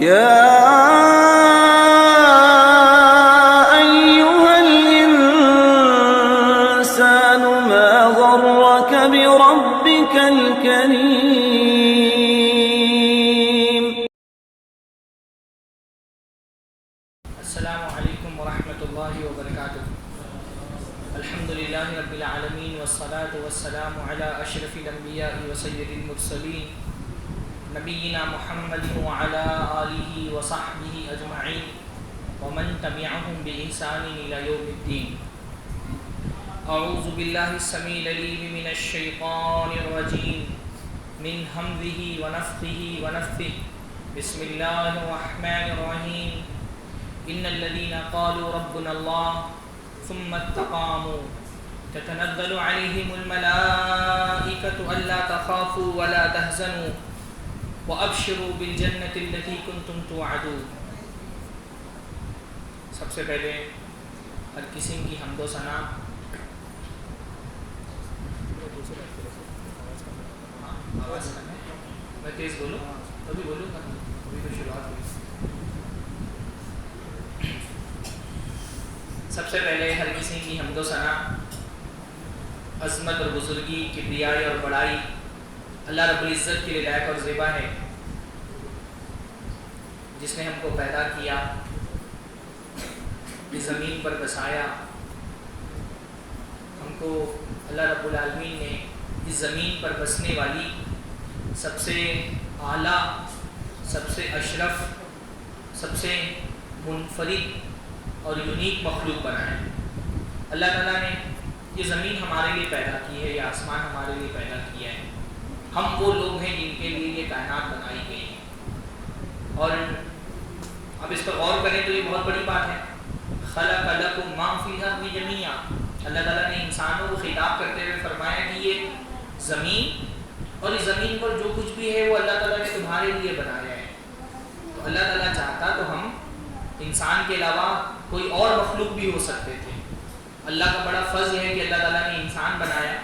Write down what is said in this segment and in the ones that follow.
يا أيها الإنسان ما غرك بربك الكريم. السلام علیکم ورحمۃ اللہ وبرکاتہ. الحمد للہ رب العالمین والصلاة والسلام علی اشرف الانبیاء وسید المرسلین نبینا محمد وعلی آلہ وصحبہ اجمعین ومن تبعهم بإحسان إلی یوم الدین. اعوذ باللہ السمیع العلیم من الشیطان الرجیم من حمزہ ونفخہ ونفثہ. بسم اللہ الرحمن الرحیم. ان الذين قالوا ربنا الله ثم استقاموا تتنزل عليهم الملائكة ألا تخافوا ولا تحزنوا وابشروا بالجنة التي كنتم توعدون. سب سے پہلے ہر قسم کی حمد و ثنا میں تیز بولوں ابھی بولوں گا ابھی تو شروعات ہوئی. سب سے پہلے ہر کسی کی حمد و ثنا عظمت اور بزرگی کبریائی اور بڑائی اللہ رب العزت کے لیے لائق اور زیبا ہے، جس نے ہم کو پیدا کیا، اس زمین پر بسایا. ہم کو اللہ رب العالمین نے اس زمین پر بسنے والی سب سے اعلیٰ، سب سے اشرف، سب سے منفرد اور یونیک مخلوق بنائے. اللہ تعالیٰ نے یہ زمین ہمارے لیے پیدا کی ہے، یہ آسمان ہمارے لیے پیدا کیا ہے. ہم وہ لوگ ہیں جن کے لیے یہ کائنات بنائی گئی ہے. اور اب اس پر غور کریں تو یہ بہت بڑی بات ہے. خلق لکم ما فی الارض جمیعا. اللہ تعالیٰ نے انسانوں کو خطاب کرتے ہوئے فرمایا کہ یہ زمین اور اس زمین پر جو کچھ بھی ہے وہ اللہ تعالیٰ نے تمہارے لیے بنایا ہے. تو اللہ تعالیٰ چاہتا تو ہم انسان کے علاوہ کوئی اور مخلوق بھی ہو سکتے تھے. اللہ کا بڑا فضل ہے کہ اللہ تعالیٰ نے انسان بنایا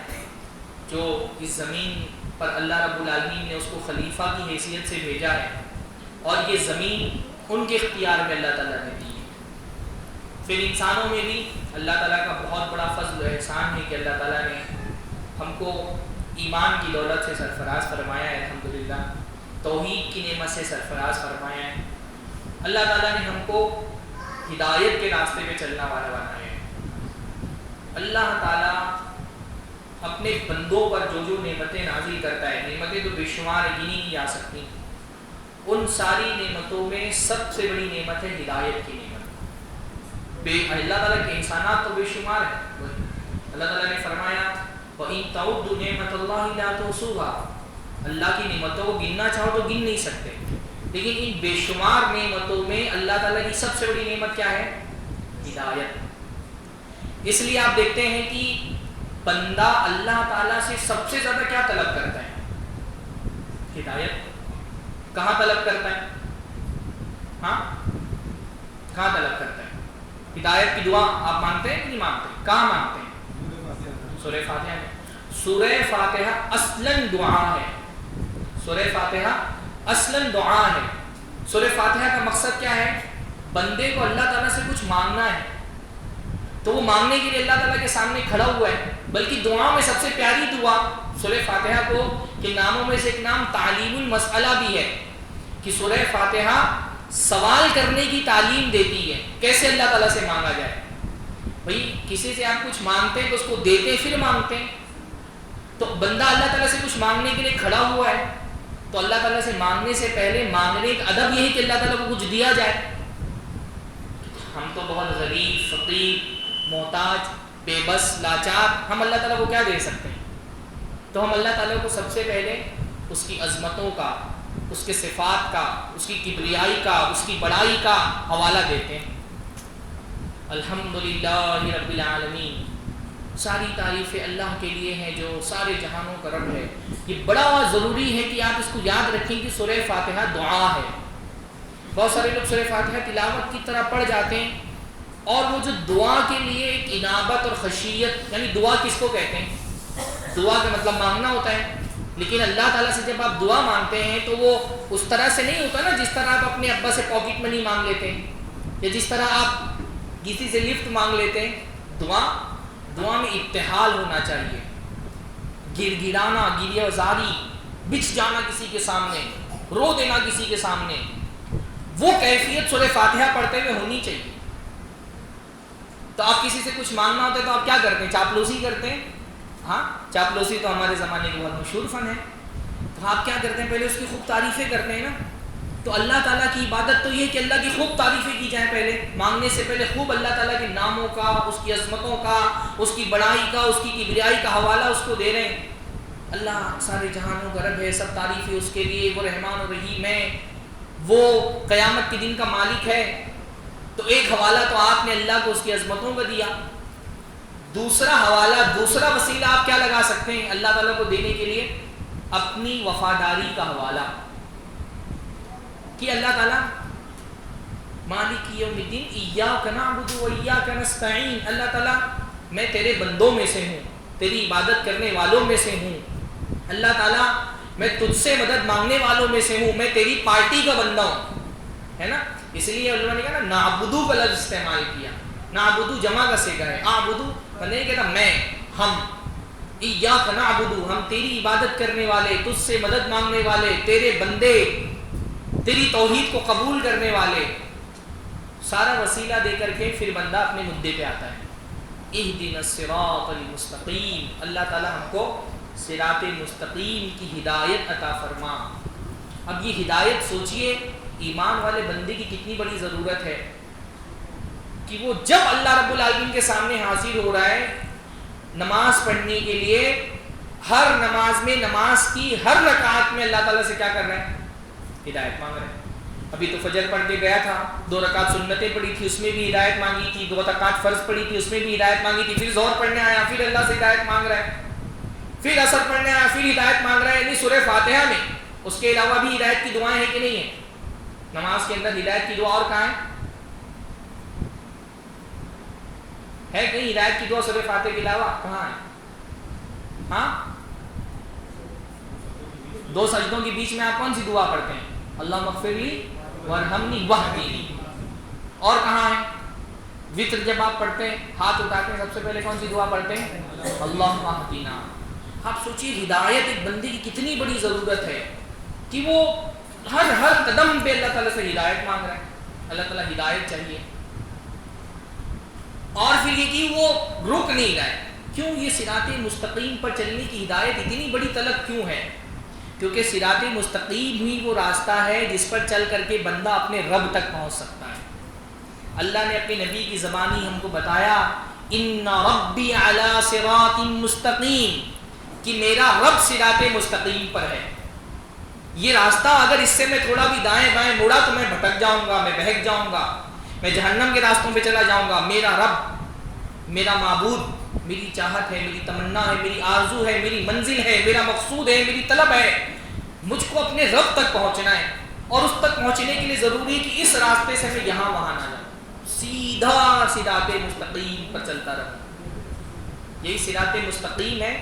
جو اس زمین پر اللہ رب العالمین نے اس کو خلیفہ کی حیثیت سے بھیجا ہے، اور یہ زمین ان کے اختیار میں اللہ تعالیٰ نے دی ہے. پھر انسانوں میں بھی اللہ تعالیٰ کا بہت بڑا فضل و احسان ہے کہ اللہ تعالیٰ نے ہم کو ایمان کی دولت سے سرفراز فرمایا ہے. الحمدللہ توحید کی نعمت سے سرفراز فرمایا ہے. اللہ تعالیٰ نے ہم کو ہدایت کے راستے پہ چلنا والا بنایا ہے. اللہ تعالیٰ اپنے بندوں پر جو جو نعمتیں نازل کرتا ہے، نعمتیں تو بے شمار گنی نہیں جا سکتی، ان ساری نعمتوں میں سب سے بڑی نعمت ہے ہدایت کی نعمت. اللہ تعالیٰ کے انسانات تو بے شمار ہیں. اللہ تعالیٰ نے فرمایا وَإِن تَعُدُّوا نِعْمَتَ اللَّهِ لَا تُحْصُوهَا. اللہ کی نعمتوں کو گننا چاہو تو گن نہیں سکتے، لیکن ان بے شمار نعمتوں میں اللہ تعالیٰ کی سب سے بڑی نعمت کیا ہے؟ ہدایت. اس لیے آپ دیکھتے ہیں کہ بندہ اللہ تعالیٰ سے سب سے زیادہ کیا طلب کرتا ہے؟ ہدایت. کہاں طلب کرتا ہے؟ ہاں کہاں طلب کرتا ہے؟ ہدایت کی دعا آپ مانتے ہیں کہ نہیں مانتے؟ کہاں مانتے ہیں؟ سورہ فاتحہ میں. سورہ فاتحہ اصلاً دعا ہے. سورہ فاتحہ اصلاً دعا ہے. سورہ فاتحہ کا مقصد کیا ہے؟ بندے کو اللہ تعالیٰ سے کچھ مانگنا ہے تو وہ مانگنے کے لیے اللہ تعالیٰ کے سامنے کھڑا ہوا ہے. بلکہ دعا میں سب سے پیاری دعا سورہ فاتحہ کو کہ ناموں میں سے ایک نام تعلیم المسئلہ بھی ہے، کہ سورہ فاتحہ سوال کرنے کی تعلیم دیتی ہے کیسے اللہ تعالیٰ سے مانگا جائے. بھئی کسی سے آپ کچھ مانگتے ہیں تو اس کو دیتے پھر مانگتے ہیں. تو بندہ اللہ تعالیٰ سے کچھ مانگنے کے لیے کھڑا ہوا ہے تو اللہ تعالیٰ سے مانگنے سے پہلے مانگنے کا ادب یہی کہ اللہ تعالیٰ کو کچھ دیا جائے. ہم تو بہت غریب، فقیر، محتاج، بے بس، لاچار، ہم اللہ تعالیٰ کو کیا دے سکتے ہیں؟ تو ہم اللہ تعالیٰ کو سب سے پہلے اس کی عظمتوں کا، اس کے صفات کا، اس کی کبریائی کا، اس کی بڑائی کا حوالہ دیتے ہیں. الحمدللہ رب العالمین. ساری تعریفیں اللہ کے لیے ہیں جو سارے جہانوں کا رب ہے. یہ بڑا ضروری ہے کہ آپ اس کو یاد رکھیں کہ سورہ فاتحہ دعا ہے. بہت سارے لوگ سورہ فاتحہ تلاوت کی طرح پڑھ جاتے ہیں، اور وہ جو دعا کے لیے ایک انابت اور خشیت، یعنی دعا کس کو کہتے ہیں؟ دعا کا مطلب مانگنا ہوتا ہے. لیکن اللہ تعالیٰ سے جب آپ دعا مانگتے ہیں تو وہ اس طرح سے نہیں ہوتا نا جس طرح آپ اپنے ابا سے پاکٹ منی مانگ لیتے ہیں یا جس طرح آپ کسی سے لفٹ مانگ لیتے ہیں. دعا میں ابتحال ہونا چاہیے، گر گرانا، گریہ زاری، بچھ جانا کسی کے سامنے، رو دینا کسی کے سامنے، وہ کیفیت سورہ فاتحہ پڑھتے ہوئے ہونی چاہیے. تو آپ کسی سے کچھ مانگنا ہوتا ہے تو آپ کیا کرتے ہیں؟ چاپلوسی کرتے ہیں. ہاں، چاپلوسی تو ہمارے زمانے کے بہت مشہور فن ہے. تو آپ کیا کرتے ہیں؟ پہلے اس کی خوب تعریفیں کرتے ہیں نا. تو اللہ تعالیٰ کی عبادت تو یہ کہ اللہ کی خوب تعریفیں کی جائیں. پہلے مانگنے سے پہلے خوب اللہ تعالیٰ کے ناموں کا، اس کی عظمتوں کا، اس کی بڑائی کا، اس کی کبریائی کا حوالہ اس کو دے رہے ہیں. اللہ سارے جہانوں کا رب ہے، سب تعریفیں اس کے لیے، وہ رحمان و رحیم ہے، وہ قیامت کے دن کا مالک ہے. تو ایک حوالہ تو آپ نے اللہ کو اس کی عظمتوں کا دیا. دوسرا حوالہ، دوسرا وسیلہ آپ کیا لگا سکتے ہیں اللہ تعالیٰ کو دینے کے لیے؟ اپنی وفاداری کا حوالہ کہ اللہ تعالیٰ مالک یوم الدین ایاک نعبد و ایاک نستعین، اللہ تعالیٰ میں تیرے بندوں میں سے ہوں، تیری عبادت کرنے والوں میں سے ہوں. اللہ تعالیٰ میں تجھ سے مدد مانگنے والوں میں سے ہوں، میں تیری پارٹی کا بندہ ہوں، ہے نا. اس لیے علماء نے کہا نا نعبدو کا لفظ استعمال کیا. نعبدو جمع کا صیغہ ہے، اعبدو نہیں کہتا میں، ہم. ایاک نعبدو، ہم تیری عبادت کرنے والے، تجھ سے مدد مانگنے والے، تیرے بندے، تیری توحید کو قبول کرنے والے. سارا وسیلہ دے کر کے پھر بندہ اپنے مدعے پہ آتا ہے. اہدنا الصراط المستقیم، اللہ تعالیٰ ہم کو صراط مستقیم کی ہدایت عطا فرما. اب یہ ہدایت سوچئے ایمان والے بندے کی کتنی بڑی ضرورت ہے کہ وہ جب اللہ رب العالمین کے سامنے حاضر ہو رہا ہے نماز پڑھنے کے لیے، ہر نماز میں، نماز کی ہر رکعت میں اللہ تعالیٰ سے کیا کر رہے ہیں؟ ہدایت مانگ رہے ہیں. ابھی تو فجر پڑھ کے گیا تھا، 2 رکعت سنتیں پڑھی تھی، اس میں بھی ہدایت مانگی تھی. 2 رکعت فرض پڑھی تھی، اس میں بھی ہدایت مانگی تھی. پھر ظہر پڑھنے آیا، پھر اللہ سے ہدایت مانگ رہا ہے. پھر عصر پڑھنے آیا، پھر ہدایت مانگ رہا ہے. یعنی سورہ فاتحہ میں اس کے علاوہ بھی ہدایت کی دعائیں ہیں کہ نہیں ہیں؟ نماز کے اندر ہدایت کی دعا اور کہاں ہے کہیں ہدایت کی دعا سورہ فاتحہ کے علاوہ کہاں ہے؟ ہاں، 2 سجدوں کے بیچ میں آپ کون سی دعا پڑھتے ہیں؟ اللہ مغفر لی وارحمنی واہدنی. اور کہاں ہے؟ وتر جب آپ پڑھتے ہیں، ہاتھ اٹھاتے ہیں، سب سے پہلے کون سی دعا پڑھتے ہیں؟ اللہم اہدنا. آپ سوچیے ہدایت ایک بندے کی کتنی بڑی ضرورت ہے کہ وہ ہر قدم پہ اللہ تعالیٰ سے ہدایت مانگ رہا ہے. اللہ تعالیٰ ہدایت چاہیے. اور پھر یہ کہ وہ رک نہیں رہا ہے. کیوں یہ صراط مستقیم پر چلنے کی ہدایت اتنی بڑی طلب کیوں ہے؟ کیونکہ صراط مستقیم ہی وہ راستہ ہے جس پر چل کر کے بندہ اپنے رب تک پہنچ سکتا ہے. اللہ نے اپنے نبی کی زبانی ہم کو بتایا ان ربی علی صراط مستقیم، کہ میرا رب صراط مستقیم پر ہے. یہ راستہ اگر اس سے میں تھوڑا بھی دائیں بائیں مڑا تو میں بھٹک جاؤں گا، میں بہک جاؤں گا، میں جہنم کے راستوں پہ چلا جاؤں گا. میرا رب، میرا معبود، میری چاہت ہے، میری تمنا ہے، میری آرزو ہے، میری منزل ہے، میرا مقصود ہے، میری طلب ہے. مجھ کو اپنے رب تک پہنچنا ہے، اور اس تک پہنچنے کے لیے ضروری ہے کہ اس راستے سے میں یہاں وہاں نہ جاؤں، سیدھا صراط مستقیم پر چلتا رہوں. یہی صراط مستقیم ہے،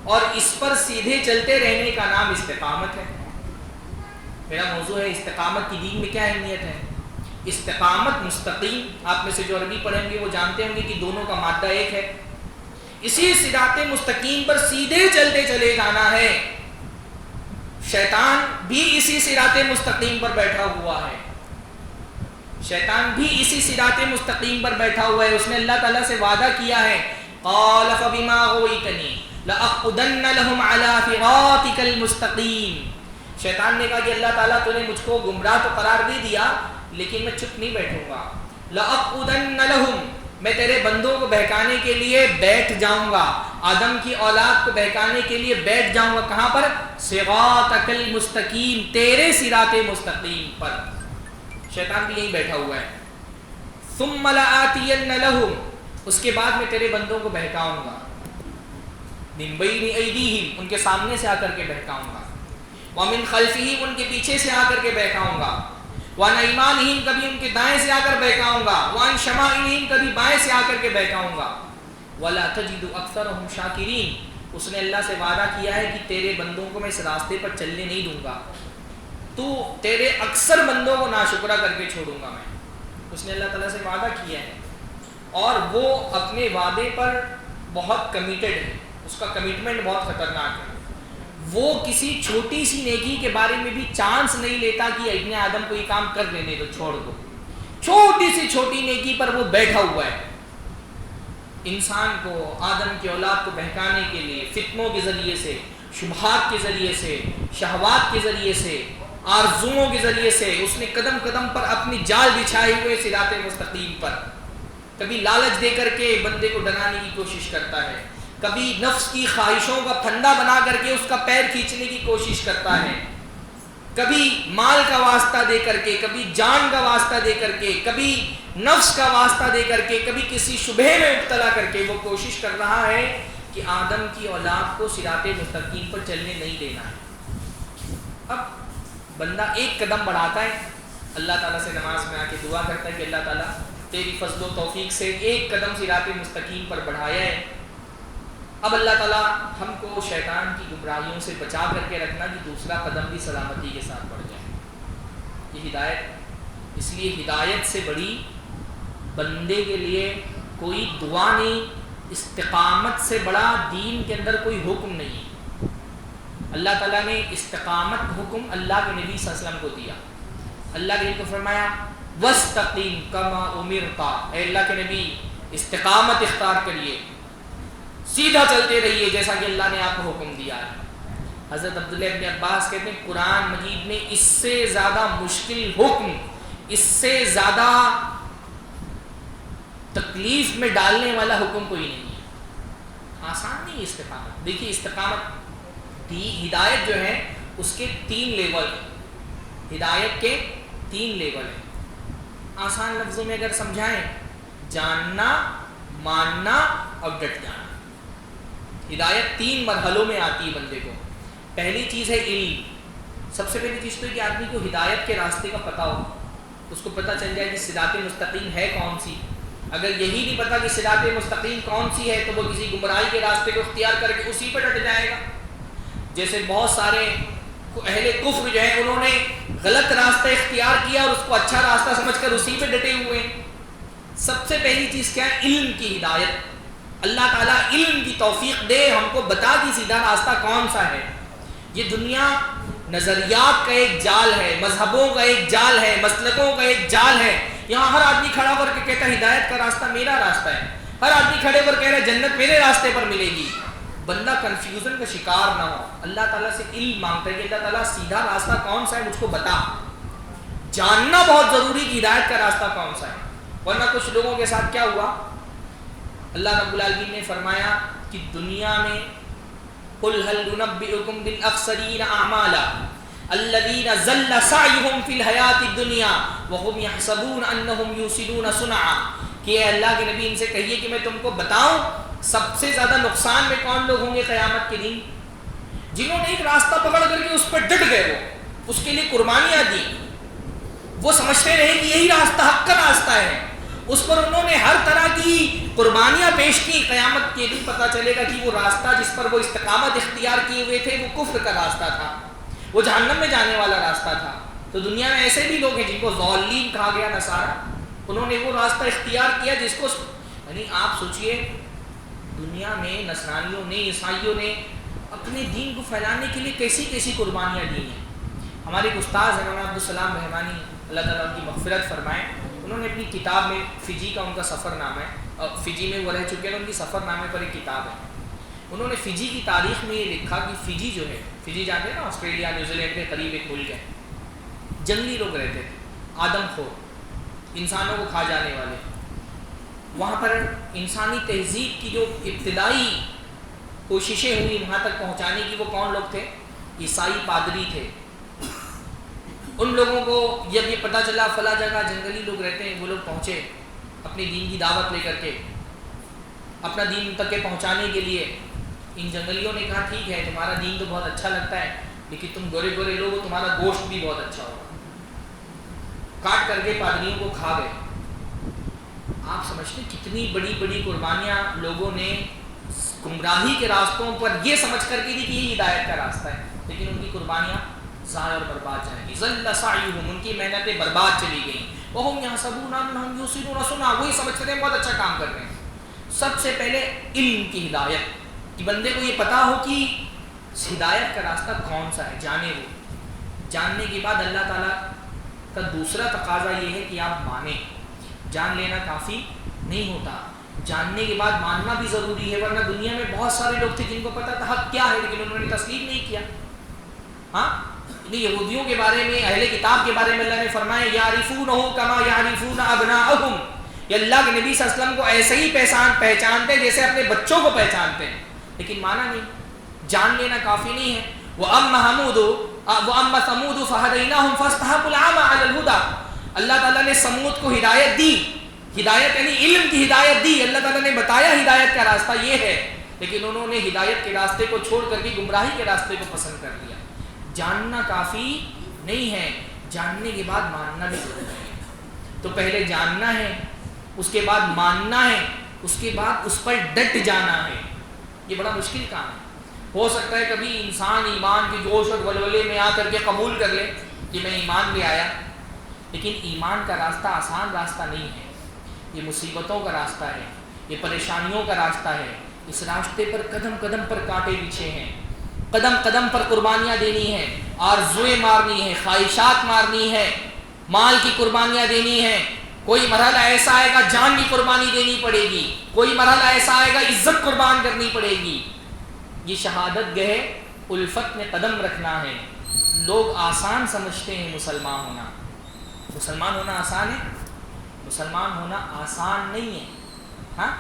اور اس پر سیدھے چلتے رہنے کا نام استقامت ہے. میرا موضوع ہے استقامت کی دین میں کیا اہمیت ہے. استقامت، مستقیم، آپ میں سے جو عربی پڑھیں گے وہ جانتے ہوں گے کہ دونوں کا مادہ ایک ہے. اسی صراط مستقیم پر سیدھے چلتے چلے جانا ہے. شیطان بھی اسی صراط مستقیم پر بیٹھا ہوا ہے. شیطان بھی اسی صراط مستقیم پر بیٹھا ہوا ہے. اس نے اللہ تعالیٰ سے وعدہ کیا ہے قال فبما غويتني لأقعدن لهم على صراطك المستقیم. شیطان نے کہا کہ اللہ تعالیٰ تو نے مجھ کو گمراہ تو قرار دے دیا لیکن میں چپ نہیں بیٹھوں گا. لأقعدن لهم، میں تیرے بندوں کو بہکانے کے لیے بیٹھ جاؤں گا، آدم کی اولاد کو بہکانے کے لیے بیٹھ جاؤں گا. کہاں پر؟ صراطک المستقیم، تیرے صراط مستقیم پر. شیطان بھی یہیں بیٹھا ہوا ہے. ثم لآتین لهم، اس کے بعد میں تیرے بندوں کو بہکاؤں گا. من بین ایدیہم، ان کے سامنے سے آ کر کے بہکاؤں گا. ومن خلفہم، ان کے پیچھے سے آ کر کے بہکاؤں گا. وعن ایمانہم، کبھی ان کے دائیں سے آ کر بہکاؤں گا. وعن شمائلہم، کبھی بائیں سے آ کر کے بہکاؤں گا. ولا تجد اکثرہم شاکرین، اس نے اللہ سے وعدہ کیا ہے کہ تیرے بندوں کو میں اس راستے پر چلنے نہیں دوں گا، تو تیرے اکثر بندوں کو ناشکرہ کر کے چھوڑوں گا میں. اس نے اللہ تعالیٰ سے وعدہ کیا ہے اور وہ اپنے وعدے پر بہت کمیٹڈ ہے، اس کا کمٹمنٹ بہت خطرناک ہے. وہ کسی چھوٹی سی نیکی کے بارے میں بھی چانس نہیں لیتا کہ ابن آدم کو یہ کام کر لینے دو، چھوڑ دو. چھوٹی سی چھوٹی نیکی پر وہ بیٹھا ہوا ہے. انسان کو، آدم کی اولاد کو بہکانے کے لیے فتنوں کے ذریعے سے، شبہات کے ذریعے سے، شہوات کے ذریعے سے، آرزوؤں کے ذریعے سے اس نے قدم قدم پر اپنی جال بچھائے ہوئے صراط مستقیم پر. کبھی لالچ دے کر کے بندے کو ڈرانے کی کوشش کرتا ہے، کبھی نفس کی خواہشوں کا پھندا بنا کر کے اس کا پیر کھینچنے کی کوشش کرتا ہے، کبھی مال کا واسطہ دے کر کے، کبھی جان کا واسطہ دے کر کے، کبھی نفس کا واسطہ دے کر کے، کبھی کسی شبہ میں مبتلا کر کے وہ کوشش کر رہا ہے کہ آدم کی اولاد کو صراط مستقیم پر چلنے نہیں دینا ہے. اب بندہ ایک قدم بڑھاتا ہے، اللہ تعالیٰ سے نماز میں آ کے دعا کرتا ہے کہ اللہ تعالیٰ تیری فضل و توفیق سے ایک قدم صراط مستقیم پر بڑھایا ہے. اب اللہ تعالیٰ ہم کو شیطان کی گمراہیوں سے بچا کر کے رکھنا کہ دوسرا قدم بھی سلامتی کے ساتھ بڑھ جائے. یہ ہدایت، اس لیے ہدایت سے بڑی بندے کے لیے کوئی دعا نہیں، استقامت سے بڑا دین کے اندر کوئی حکم نہیں. اللہ تعالیٰ نے استقامت حکم اللہ کے نبی صلی اللہ علیہ وسلم کو دیا. اللہ کے نبی کو فرمایا وَاسْتَقِمْ كَمَا أُمِرْتَ، اے اللہ کے نبی استقامت اختیار کریے، سیدھا چلتے رہیے جیسا کہ اللہ نے آپ کو حکم دیا ہے. حضرت عبداللہ ابن عباس کہتے ہیں قرآن مجید میں اس سے زیادہ مشکل حکم، اس سے زیادہ تکلیف میں ڈالنے والا حکم کوئی نہیں ہے. آسان نہیں استقامت. دیکھیے استقامت ہدایت جو ہے اس کے 3 لیول ہیں. ہدایت کے 3 لیول ہیں. آسان لفظوں میں اگر سمجھائیں، جاننا، ماننا اور ڈٹ جانا. ہدایت 3 مرحلوں میں آتی ہے بندے کو. پہلی چیز ہے علم. سب سے پہلی چیز تو ہے کہ آدمی کو ہدایت کے راستے کا پتہ ہو، اس کو پتہ چل جائے کہ صراط مستقیم ہے کون سی. اگر یہی نہیں پتہ کہ صراط مستقیم کون سی ہے تو وہ کسی گمراہی کے راستے کو اختیار کر کے اسی پہ ڈٹ جائے گا. جیسے بہت سارے اہل کفر جو ہیں انہوں نے غلط راستہ اختیار کیا اور اس کو اچھا راستہ سمجھ کر اسی پہ ڈٹے ہوئے ہیں. سب سے پہلی چیز کیا ہے؟ علم کی ہدایت. اللہ تعالیٰ علم کی توفیق دے، ہم کو بتا کہ سیدھا راستہ کون سا ہے. یہ دنیا نظریات کا ایک جال ہے، مذہبوں کا ایک جال ہے، مسلکوں کا ایک جال ہے. یہاں ہر آدمی کھڑا کر کے کہتا ہے ہدایت کا راستہ میرا راستہ ہے، ہر آدمی کھڑے پر کہہ رہا ہے جنت میرے راستے پر ملے گی. بندہ کنفیوژن کا شکار نہ ہو. اللہ تعالیٰ سے علم مانگتا ہے کہ اللہ تعالیٰ سیدھا راستہ کون سا ہے مجھ کو بتا. جاننا بہت ضروری کہ ہدایت کا راستہ کون سا ہے. ورنہ کچھ لوگوں کے ساتھ کیا ہوا، اللہ رب العالمین نے فرمایا کہ دنیا میں قُلْ هَلْ نُنَبِّئُكُمْ بِالْأَخْسَرِينَ أَعْمَالًا الَّذِينَ ضَلَّ سَعْيُهُمْ فِي الْحَيَاةِ الدُّنْيَا وَهُمْ يَحْسَبُونَ أَنَّهُمْ يُحْسِنُونَ صُنْعًا. کہ اے اللہ کے نبی ان سے کہیے کہ میں تم کو بتاؤں سب سے زیادہ نقصان میں کون لوگ ہوں گے قیامت کے دن؟ جنہوں نے ایک راستہ پکڑ کر کے اس پر ڈٹ گئے، وہ اس کے لیے قربانیاں دی، وہ سمجھتے رہے کہ یہی راستہ حق کا راستہ ہے، اس پر انہوں نے ہر طرح کی قربانیاں پیش کی. قیامت کے دن پتہ چلے گا کہ وہ راستہ جس پر وہ استقامت اختیار کیے ہوئے تھے وہ کفر کا راستہ تھا، وہ جہنم میں جانے والا راستہ تھا. تو دنیا میں ایسے بھی لوگ ہیں جن کو ضالین کہا گیا، نصارہ. انہوں نے وہ راستہ اختیار کیا جس کو، یعنی آپ سوچئے دنیا میں نصرانیوں نے، عیسائیوں نے اپنے دین کو پھیلانے کے لیے کیسی کیسی قربانیاں دی ہیں. ہمارے ایک استاذ ہیں مولانا عبدالسلام رحمانی، اللہ تعالیٰ ان کی مغفرت فرمائے. انہوں نے اپنی کتاب میں، فجی کا ان کا سفر نامہ ہے، اور فجی میں وہ رہ چکے ہیں، ان کی سفر نامے پر ایک کتاب ہے. انہوں نے فجی کی تاریخ میں یہ لکھا کہ فجی جو ہے، فجی جانتے ہیں نا آسٹریلیا نیوزی لینڈ کے قریب ایک ملک ہے، جنگلی لوگ رہتے تھے، آدم خور، انسانوں کو کھا جانے والے. وہاں پر انسانی تہذیب کی جو ابتدائی کوششیں ہوئی وہاں تک پہنچانے کی، وہ کون لوگ تھے؟ عیسائی پادری تھے. ان لوگوں کو جب یہ پتہ چلا فلاں جگہ جنگلی لوگ رہتے ہیں، وہ لوگ پہنچے اپنی دین کی دعوت لے کر کے، اپنا دین تک کے پہنچانے کے لیے. ان جنگلیوں نے کہا ٹھیک ہے تمہارا دین تو بہت اچھا لگتا ہے، لیکن تم گورے گورے لوگ ہو، تمہارا گوشت بھی بہت اچھا ہوگا. کاٹ کر کے پادریوں کو کھا گئے. آپ سمجھتے کتنی بڑی بڑی قربانیاں لوگوں نے گمراہی کے راستوں پر یہ سمجھ کر کے کہ یہ ہدایت کا راستہ ہے، لیکن ان کی قربانیاں ضائع اور برباد جائیں گی. ضل سعیہم، ان کی محنتیں برباد چلی گئیں. وہم یحسبون انہم یحسنون صنعا، وہی سمجھتے ہیں بہت اچھا کام کر رہے ہیں. سب سے پہلے علم کی ہدایت، کہ بندے کو یہ پتا ہو کہ ہدایت کا راستہ کون سا ہے، جانے وہ. جاننے کے بعد اللہ تعالیٰ کا دوسرا تقاضا یہ ہے کہ آپ مانیں. جان لینا کافی نہیں ہوتا، جاننے کے بعد ماننا بھی ضروری ہے، ورنہ دنیا میں بہت سارے لوگ تھے جن کو پتا تھا حق کیا ہے لیکن انہوں نے تسلیم نہیں کیا. ہاں، یہودیوں کے بارے میں، اہل کتاب کے بارے میں اللہ نے فرمایا یعرفونہ کما یعرفون ابناءہم، یہ اللہ کے نبی صلی اللہ علیہ وسلم کو ایسے ہی پہچانتے ہیں جیسے اپنے بچوں کو پہچانتے ہیں، لیکن مانا نہیں. جان لینا کافی نہیں ہے. وَأَمَّا ثَمُودُ فَهَدَيْنَاهُمْ فَاسْتَحَبُّوا الْعَمَى عَلَى الْهُدَى، اللہ تعالیٰ نے سمود کو ہدایت دی، ہدایت یعنی علم کی ہدایت دی. اللہ تعالیٰ نے بتایا ہدایت کا راستہ یہ ہے، لیکن انہوں نے ہدایت کے راستے کو چھوڑ کر کے گمراہی کے راستے کو پسند کر لیا. جاننا کافی نہیں ہے، جاننے کے بعد ماننا بھی ضروری ہے. تو پہلے جاننا ہے، اس کے بعد ماننا ہے، اس کے بعد اس پر ڈٹ جانا ہے. یہ بڑا مشکل کام ہے. ہو سکتا ہے کبھی انسان ایمان کے جوش اور ولولے میں آ کر کے قبول کر لے کہ میں ایمان لے آیا، لیکن ایمان کا راستہ آسان راستہ نہیں ہے. یہ مصیبتوں کا راستہ ہے، یہ پریشانیوں کا راستہ ہے. اس راستے پر قدم قدم پر کانٹے بچھے ہیں، قدم قدم پر قربانیاں دینی ہیں، آرزویں مارنی ہیں، خواہشات مارنی ہے، مال کی قربانیاں دینی ہیں. کوئی مرحلہ ایسا آئے گا جان کی قربانی دینی پڑے گی، کوئی مرحلہ ایسا آئے گا عزت قربان کرنی پڑے گی. یہ شہادت گہ الفت میں قدم رکھنا ہے. لوگ آسان سمجھتے ہیں مسلمان ہونا. مسلمان ہونا آسان ہے؟ مسلمان ہونا آسان نہیں ہے. ہاں،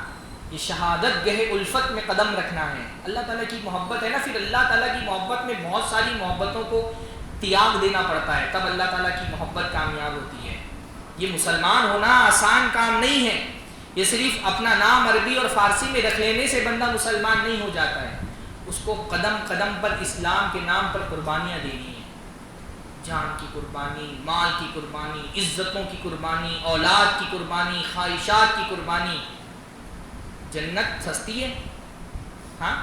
یہ شہادت گہ الفت میں قدم رکھنا ہے. اللہ تعالیٰ کی محبت ہے نا، پھر اللہ تعالیٰ کی محبت میں بہت ساری محبتوں کو تیاگ دینا پڑتا ہے، تب اللہ تعالیٰ کی محبت کامیاب ہوتی ہے. یہ مسلمان ہونا آسان کام نہیں ہے. یہ صرف اپنا نام عربی اور فارسی میں رکھ لینے سے بندہ مسلمان نہیں ہو جاتا ہے. اس کو قدم قدم پر اسلام کے نام پر قربانیاں دینی ہیں. جان کی قربانی، مال کی قربانی، عزتوں کی قربانی، اولاد کی قربانی، خواہشات کی قربانی. جنت سستی ہے؟ ہاں،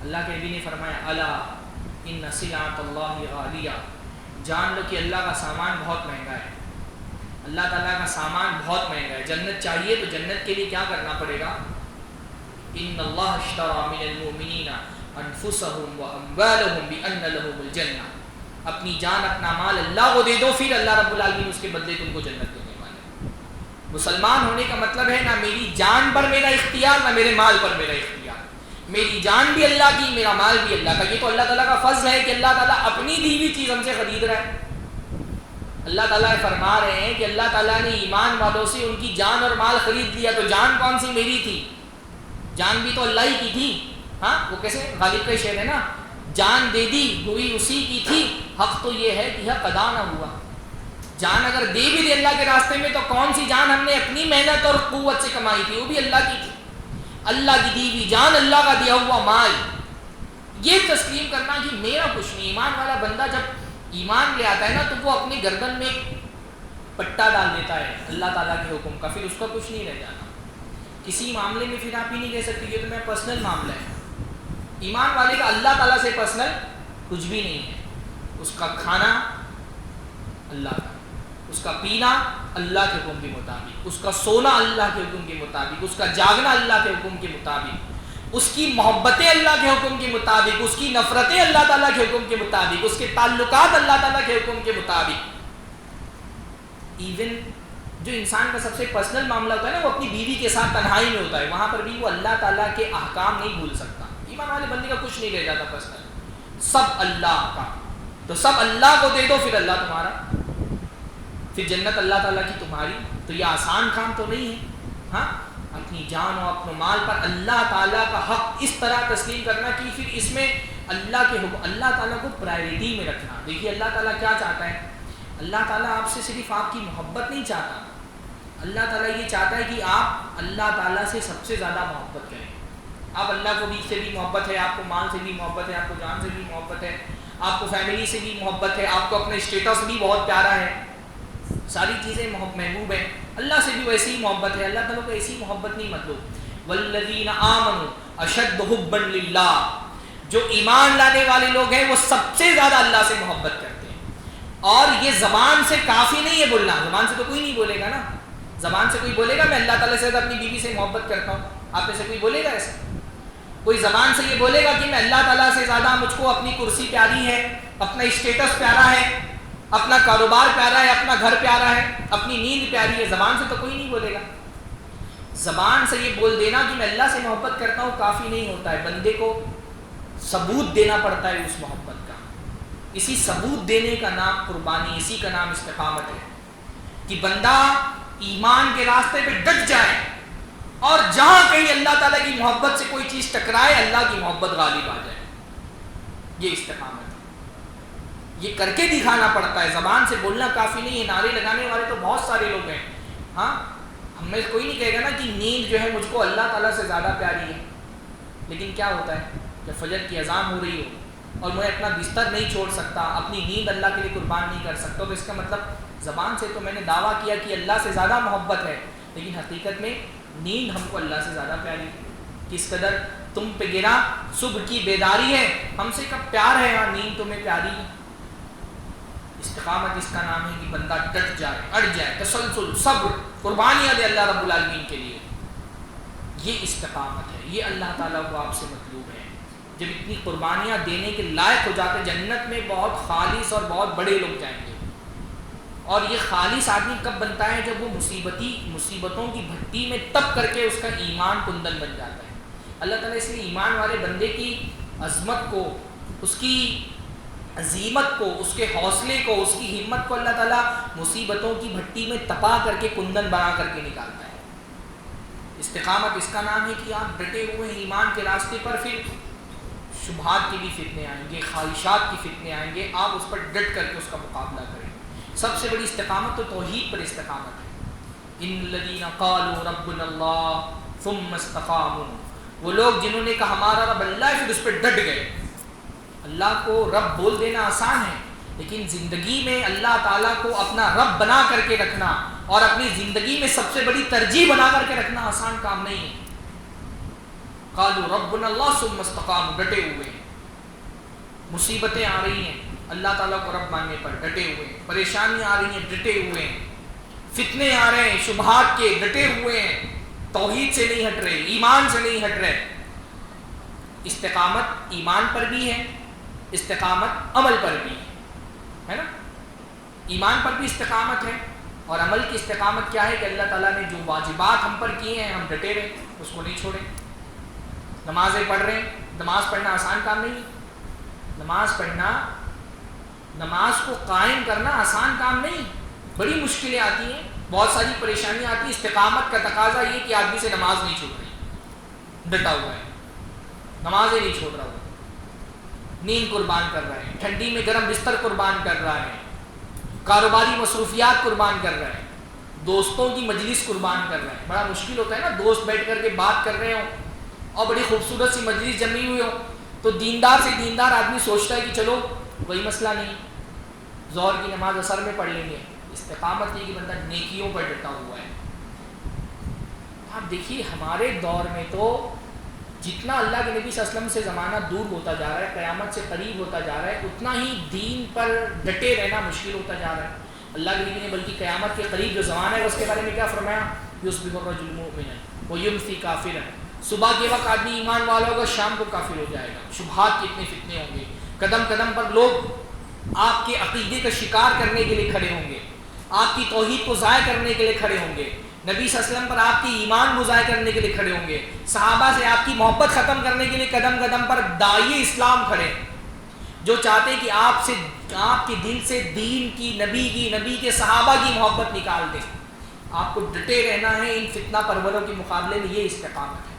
اللہ کے نبی نے فرمایا الا ان سلعۃ اللہ غالیہ، جان لو کہ اللہ کا سامان بہت مہنگا ہے. اللہ تعالیٰ کا سامان بہت مہنگا ہے. جنت چاہیے تو جنت کے لیے کیا کرنا پڑے گا؟ ان اللہ اشتری من المؤمنین انفسهم واموالهم بان لهم الجنہ. اپنی جان اپنا مال اللہ کو دے دو، پھر اللہ رب العالمین اس کے بدلے تم کو جنت دینے والے. مسلمان ہونے کا مطلب ہے نہ میری جان پر میرا اختیار، نہ میرے مال پر میرا اختیار. میری جان بھی اللہ کی، میرا مال بھی اللہ کا. یہ تو اللہ تعالیٰ کا فضل ہے کہ اللہ تعالیٰ اپنی دی ہوئی چیز ہم سے خرید رہا ہے. اللہ تعالیٰ فرما رہے ہیں کہ اللہ تعالیٰ نے ایمان والوں سے ان کی جان اور مال خرید لیا. تو جان کون سی میری تھی؟ جان بھی تو اللہ ہی کی تھی. ہاں، وہ کیسے غالب کا شعر ہے نا، جان دے دی ہوئی اسی کی تھی، حق تو یہ ہے کہ حق ادا نہ ہوا. جان اگر دے بھی دے اللہ کے راستے میں تو کون سی جان ہم نے اپنی محنت اور قوت سے کمائی تھی؟ وہ بھی اللہ کی تھی. اللہ کی دی ہوئی جان، اللہ کا دیا ہوا مال، یہ تسلیم کرنا کہ میرا کچھ نہیں. ایمان والا بندہ جب ایمان لے آتا ہے نا تو وہ اپنے گردن میں پٹا ڈال دیتا ہے اللہ تعالیٰ کے حکم کا، پھر اس کا کچھ نہیں رہ جانا. کسی معاملے میں پھر آپ ہی نہیں کہہ سکتے یہ تو میرا پرسنل معاملہ ہے. ایمان والے کا اللہ تعالیٰ سے پرسنل کچھ بھی نہیں ہے. اس کا کھانا اللہ کا، اس کا پینا اللہ کے حکم کے مطابق، اس کا سونا اللہ کے حکم کے مطابق، اس کا جاگنا اللہ کے حکم کے مطابق، اس کی محبتیں اللہ کے حکم کے مطابق، اس کی نفرتیں اللہ تعالیٰ کے حکم کے مطابق، اس کے تعلقات اللہ تعالیٰ کے حکم کے مطابق. ایون جو انسان کا سب سے پرسنل معاملہ ہوتا ہے نا، وہ اپنی بیوی کے ساتھ تنہائی میں ہوتا ہے، وہاں پر بھی وہ اللہ تعالیٰ کے احکام نہیں بھول سکتا. ایمان والے بندے کا کچھ نہیں رہ جاتا پرسنل، سب اللہ کا. تو سب اللہ کو دے دو، پھر اللہ تمہارا، پھر جنت اللہ تعالیٰ کی تمہاری. تو یہ آسان کام تو نہیں ہے. ہاں، اپنی جان اور اپنے مال پر اللہ تعالیٰ کا حق اس طرح تسلیم کرنا کہ پھر اس میں اللہ کے حکم، اللہ تعالیٰ کو پرائرٹی میں رکھنا. دیکھیے اللہ تعالیٰ کیا چاہتا ہے. اللہ تعالیٰ آپ سے صرف آپ کی محبت نہیں چاہتا، اللہ تعالیٰ یہ چاہتا ہے کہ آپ اللہ تعالیٰ سے سب سے زیادہ محبت کریں. آپ اللہ کو بھی سے بھی محبت ہے، آپ کو مال سے بھی محبت ہے، آپ کو جان سے بھی محبت ہے، آپ کو فیملی سے بھی محبت ہے، آپ کو اپنے اسٹیٹس بھی بہت پیارا ہے، ساری چیزیں محبوب ہیں. اللہ سے بھی ویسی ہی محبت ہے. اللہ تعالیٰ کو ایسی محبت نہیں مطلوب. والذین آمنوا اشد حبا للہ، جو ایمان لانے والے لوگ ہیں وہ سب سے زیادہ اللہ سے محبت کرتے ہیں. اور یہ زبان سے کافی نہیں ہے بولنا، زبان سے تو کوئی نہیں بولے گا نا. زبان سے کوئی بولے گا میں اللہ تعالیٰ سے اپنی بیوی سے محبت کرتا ہوں؟ آپ میں سے کوئی بولے گا ایسا؟ کوئی زبان سے یہ بولے گا کہ میں اللہ تعالیٰ سے زیادہ مجھ کو اپنی کرسی پیاری ہے، اپنا اسٹیٹس پیارا ہے، اپنا کاروبار پیارا ہے، اپنا گھر پیارا ہے، اپنی نیند پیاری ہے؟ زبان سے تو کوئی نہیں بولے گا. زبان سے یہ بول دینا کہ میں اللہ سے محبت کرتا ہوں کافی نہیں ہوتا ہے، بندے کو ثبوت دینا پڑتا ہے اس محبت کا. اسی ثبوت دینے کا نام قربانی، اسی کا نام استقامت ہے کہ بندہ ایمان کے راستے پہ ڈٹ جائے اور جہاں کہیں اللہ تعالیٰ کی محبت سے کوئی چیز ٹکرائے اللہ کی محبت غالب آ جائے. یہ استقامت ہے. یہ کر کے دکھانا پڑتا ہے، زبان سے بولنا کافی نہیں ہے. نعرے لگانے والے تو بہت سارے لوگ ہیں. ہاں ہم میں کوئی نہیں کہے گا نا کہ نیند جو ہے مجھ کو اللہ تعالیٰ سے زیادہ پیاری ہے، لیکن کیا ہوتا ہے جب فجر کی اذان ہو رہی ہو اور میں اپنا بستر نہیں چھوڑ سکتا، اپنی نیند اللہ کے لیے قربان نہیں کر سکتا، تو اس کا مطلب زبان سے تو میں نے دعویٰ کیا کہ اللہ سے زیادہ محبت ہے، لیکن حقیقت میں نیند ہم کو اللہ سے زیادہ پیاری ہے. کس قدر تم پہ گرا صبح کی بیداری ہے، ہم سے کب پیار ہے، ہاں نیند تمہیں پیاری ہے. استقامت اس کا نام ہے کہ بندہ ڈٹ جائے، اڑ جائے، تسلسل، صبر، قربانیاں دے اللہ رب العالمین کے لیے. یہ استقامت ہے. یہ اللہ تعالیٰ کو آپ سے مطلوب ہے. جب اتنی قربانیاں دینے کے لائق ہو جاتے، جنت میں بہت خالص اور بہت بڑے لوگ جائیں گے. اور یہ خالص آدمی کب بنتا ہے؟ جب وہ مصیبتوں کی بھٹی میں تب کر کے اس کا ایمان کندن بن جاتا ہے. اللہ تعالیٰ اس لیے ایمان والے بندے کی عظمت کو، اس کی عظیمت کو، اس کے حوصلے کو، اس کی ہمت کو اللہ تعالیٰ مصیبتوں کی بھٹی میں تپا کر کے کندن بنا کر کے نکالتا ہے. استقامت اس کا نام ہے کہ آپ ڈٹے ہوئے ہیں ایمان کے راستے پر. پھر شبہات کے بھی فتنے آئیں گے، خواہشات کی فتنے آئیں گے، آپ اس پر ڈٹ کر کے اس کا مقابلہ کریں. سب سے بڑی استقامت تو توحید پر استقامت ہے. ان الذین قالوا ربنا اللہ ثم استقاموا، وہ لوگ جنہوں نے کہا ہمارا رب اللہ ہے پھر اس پہ ڈٹ گئے. اللہ کو رب بول دینا آسان ہے، لیکن زندگی میں اللہ تعالیٰ کو اپنا رب بنا کر کے رکھنا اور اپنی زندگی میں سب سے بڑی ترجیح بنا کر کے رکھنا آسان کام نہیں ہے. قالوا ربنا اللہ ثم استقاموا، ڈٹے ہوئے ہیں. مصیبتیں آ رہی ہیں، اللہ تعالیٰ کو رب ماننے پر ڈٹے ہوئے ہیں. پریشانیاں آ رہی ہیں، ڈٹے ہوئے ہیں. فتنے آ رہے ہیں شبہات کے، ڈٹے ہوئے ہیں. توحید سے نہیں ہٹ رہے، ایمان سے نہیں ہٹ رہے. استقامت ایمان پر بھی ہے، استقامت عمل پر بھی ہے نا. ایمان پر بھی استقامت ہے اور عمل کی استقامت کیا ہے کہ اللہ تعالیٰ نے جو واجبات ہم پر کیے ہیں ہم ڈٹے رہے، اس کو نہیں چھوڑیں. نمازیں پڑھ رہے ہیں، نماز پڑھنا آسان کام نہیں ہے. نماز پڑھنا، نماز کو قائم کرنا آسان کام نہیں، بڑی مشکلیں آتی ہیں، بہت ساری پریشانیاں آتی ہیں. استقامت کا تقاضا یہ کہ آدمی سے نماز نہیں چھوٹ رہی، ڈٹا ہوا ہے، نمازیں نہیں چھوڑ رہا ہوا، نیند قربان کر رہا ہے، ٹھنڈی میں گرم بستر قربان کر رہا ہے، کاروباری مصروفیات قربان کر رہا ہے، دوستوں کی مجلس قربان کر رہا ہے. بڑا مشکل ہوتا ہے نا، دوست بیٹھ کر کے بات کر رہے ہوں اور بڑی خوبصورت سی مجلس جمی ہوئی ہو تو دیندار سے دیندار آدمی سوچتا ہے کہ چلو کوئی مسئلہ نہیں، ظہر کی نماز اثر میں پڑھ لیں گے. استقامت یہ کہ بندہ نیکیوں پر ڈٹا ہوا ہے. آپ دیکھیے ہمارے دور میں تو جتنا اللہ کے نبی صلی اللہ علیہ وسلم سے زمانہ دور ہوتا جا رہا ہے، قیامت سے قریب ہوتا جا رہا ہے، اتنا ہی دین پر ڈٹے رہنا مشکل ہوتا جا رہا ہے. اللہ کے نبی نے بلکہ قیامت کے قریب جو زمانہ ہے اس کے بارے میں کیا فرمایا؟ یصبح الرجل مؤمنا ویمسی کافرا. صبح کے وقت آدمی ایمان والا ہوگا، شام کو کافر ہو جائے گا. شبہات کے اتنے فتنے ہوں گے، قدم قدم پر لوگ آپ کے عقیدے کا شکار کرنے کے لیے کھڑے ہوں گے، آپ کی توحید کو ضائع کرنے کے لیے کھڑے ہوں گے، نبی صلی اللہ علیہ وسلم پر آپ کی ایمان کو ضائع کرنے کے لیے کھڑے ہوں گے، صحابہ سے آپ کی محبت ختم کرنے کے لیے قدم قدم پر داعی اسلام کھڑے جو چاہتے کہ آپ کے دل سے دین کی، نبی کے صحابہ کی محبت نکال دیں. آپ کو ڈٹے رہنا ہے ان فتنہ پروروں کے مقابلے میں. یہ استقامت ہے.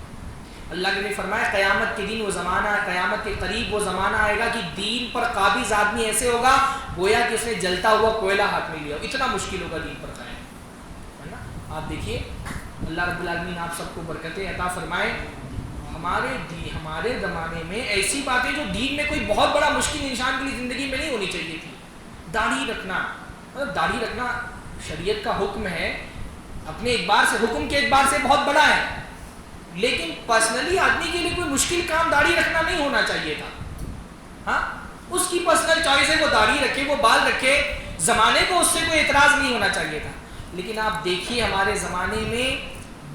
اللہ کے نے فرمایا قیامت کے دن وہ زمانہ ہے، قیامت کے قریب وہ زمانہ آئے گا کہ دین پر قابض آدمی ایسے ہوگا گویا کہ اس نے جلتا ہوا کوئلہ ہاتھ میں لیا. اتنا مشکل ہوگا دین پر قائم ہے نا. آپ دیکھیے اللہ رب العالمین آپ سب کو برکتیں عطا فرمائے. ہمارے زمانے میں ایسی باتیں جو دین میں کوئی بہت بڑا مشکل انسان کے لیے زندگی میں نہیں ہونی چاہیے تھی. داڑھی رکھنا، مطلب داڑھی رکھنا شریعت کا حکم ہے، اپنے اعتبار سے حکم کے اعتبار سے بہت بڑا ہے، لیکن پرسنلی آدمی کے لیے کوئی مشکل کام داڑھی رکھنا نہیں ہونا چاہیے تھا. ہاں اس کی پرسنل چوائس ہے, وہ داڑھی رکھے, وہ بال رکھے, زمانے کو اس سے کوئی اعتراض نہیں ہونا چاہیے تھا. لیکن آپ دیکھیے ہمارے زمانے میں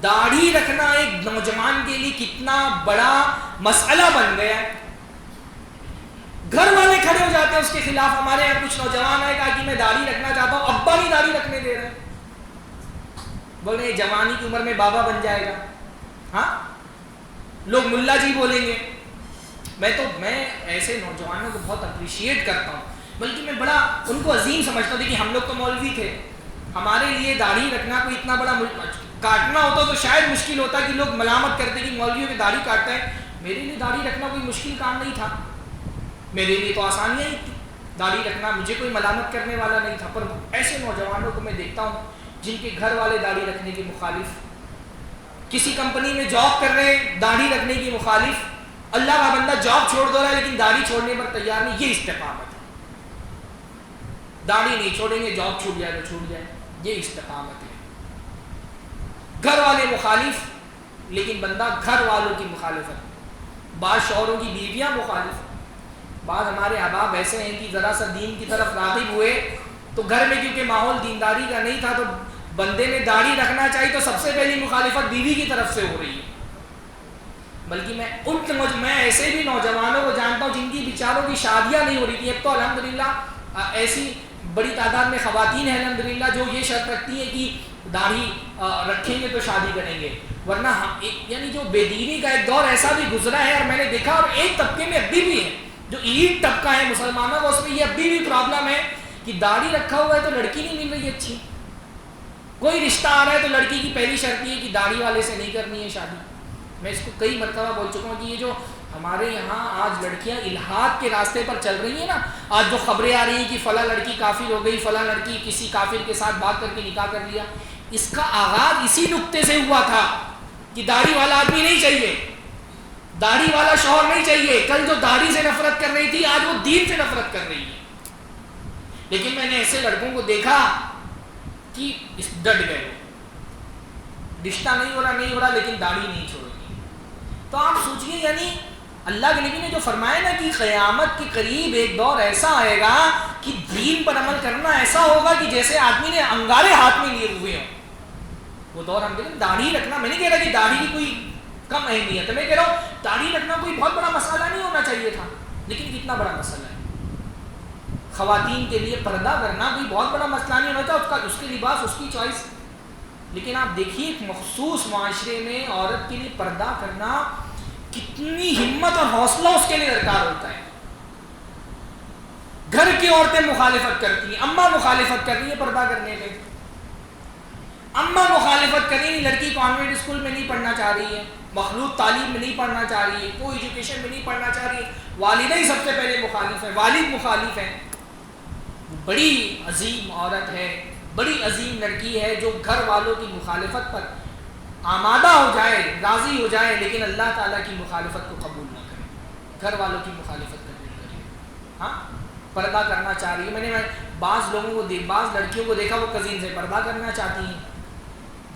داڑھی رکھنا ایک نوجوان کے لیے کتنا بڑا مسئلہ بن گیا ہے. گھر والے کھڑے ہو جاتے ہیں اس کے خلاف. ہمارے یہاں کچھ نوجوان آئے کہا کہ میں داڑھی رکھنا چاہتا ہوں, ابا نہیں داڑھی رکھنے دے رہے, بول رہے جوانی کی عمر میں بابا بن جائے گا. ہاں لوگ ملا جی بولیں گے. میں ایسے نوجوانوں کو بہت اپریشیٹ کرتا ہوں, بلکہ میں بڑا ان کو عظیم سمجھتا ہوں. دیکھیے ہم لوگ تو مولوی تھے, ہمارے لیے داڑھی رکھنا کوئی اتنا بڑا, کاٹنا ہوتا تو شاید مشکل ہوتا کہ لوگ ملامت کرتے کہ مولویوں کی داڑھی کاٹتا ہے. میرے لیے داڑھی رکھنا کوئی مشکل کام نہیں تھا, میرے لیے تو آسانیاں ہی تھی داڑھی رکھنا, مجھے کوئی ملامت کرنے والا نہیں تھا. پر ایسے نوجوانوں کو میں دیکھتا ہوں جن کے گھر والے داڑھی رکھنے کے مخالف, کسی کمپنی میں جاب کر رہے داڑھی رکھنے کی مخالف, اللہ کا بندہ جاب چھوڑ دو رہا ہے لیکن داڑھی چھوڑنے پر تیار نہیں. یہ استقامت ہے. داڑھی نہیں چھوڑیں گے, جاب چھوٹ جائے تو چھوٹ جائے, یہ استقامت ہے. گھر والے مخالف لیکن بندہ گھر والوں کی مخالفت. بعض شوہروں کی بیویاں مخالف. بعض ہمارے احباب ایسے ہیں کہ ذرا سا دین کی طرف راغب ہوئے تو گھر میں کیونکہ ماحول دینداری کا نہیں تھا تو بندے نے داڑھی رکھنا چاہیے تو سب سے پہلی مخالفت بیوی کی طرف سے ہو رہی ہے. بلکہ میں ایسے بھی نوجوانوں کو جانتا ہوں جن کی بیچاروں کی شادیاں نہیں ہو رہی تھیں. اب تو الحمدللہ ایسی بڑی تعداد میں خواتین ہیں الحمدللہ جو یہ شرط رکھتی ہیں کہ داڑھی رکھیں گے تو شادی کریں گے, ورنہ یعنی جو بے دینی کا ایک دور ایسا بھی گزرا ہے اور میں نے دیکھا, اور ایک طبقے میں ابھی بھی ہے جو ایلیٹ طبقہ ہے مسلمانوں کا, اس میں یہ ابھی بھی پرابلم ہے کہ داڑھی رکھا ہوا ہے تو لڑکی نہیں مل رہی اچھی. کوئی رشتہ آ رہا ہے تو لڑکی کی پہلی شرط یہ ہے کہ داڑھی والے سے نہیں کرنی ہے شادی. میں اس کو کئی مرتبہ بول چکا ہوں کہ یہ جو ہمارے یہاں آج لڑکیاں الحاد کے راستے پر چل رہی ہیں نا, آج جو خبریں آ رہی ہیں کہ فلاں لڑکی کافر ہو گئی, فلاں لڑکی کسی کافر کے ساتھ بات کر کے نکاح کر لیا, اس کا آغاز اسی نقطے سے ہوا تھا کہ داڑھی والا آدمی نہیں چاہیے, داڑھی والا شوہر نہیں چاہیے. کل جو داڑھی سے نفرت کر رہی تھی آج وہ دین سے نفرت کر رہی ہے. لیکن میں نے ایسے لڑکوں کو دیکھا کہ ڈٹ گئے, رشتہ نہیں ہو رہا لیکن داڑھی نہیں چھوڑ. تو آپ سوچئے یعنی اللہ کے نبی نے جو فرمایا نا کہ قیامت کے قریب ایک دور ایسا آئے گا کہ دین پر عمل کرنا ایسا ہوگا کہ جیسے آدمی نے انگارے ہاتھ میں لیے ہوئے ہوں. وہ دور ہم دیکھیں. داڑھی رکھنا, میں نہیں کہہ رہا کہ داڑھی کی کوئی کم اہمیت ہے, میں کہہ رہا ہوں داڑھی رکھنا کوئی بہت بڑا مسئلہ نہیں ہونا چاہیے تھا, لیکن کتنا بڑا مسئلہ ہے. خواتین کے لیے پردہ کرنا کوئی بہت بڑا مسئلہ نہیں ہونا چاہیے, اس کے لباس اس کی چوائس. لیکن آپ دیکھیے ایک مخصوص معاشرے میں عورت کے لیے پردہ کرنا کتنی ہمت اور حوصلہ اس کے لیے درکار ہوتا ہے. گھر کی عورتیں مخالفت کرتی ہیں, اماں مخالفت کر رہی ہیں پردہ کرنے میں, اماں مخالفت کر رہی ہیں, لڑکی کانوینٹ اسکول میں نہیں پڑھنا چاہ رہی ہے, مخلوط تعلیم میں نہیں پڑھنا چاہ رہی ہے, کوئی ایجوکیشن میں نہیں پڑھنا چاہ رہی ہے. والدہ ہی سب سے پہلے مخالف ہیں, والد مخالف ہیں. بڑی عظیم عورت ہے, بڑی عظیم لڑکی ہے جو گھر والوں کی مخالفت پر آمادہ ہو جائے, راضی ہو جائے, لیکن اللہ تعالیٰ کی مخالفت کو قبول نہ کرے, گھر والوں کی مخالفت قبول کرے. ہاں پردہ کرنا چاہ رہی ہے. میں نے بعض لوگوں کو بعض لڑکیوں کو دیکھا وہ کزن سے پردہ کرنا چاہتی ہیں.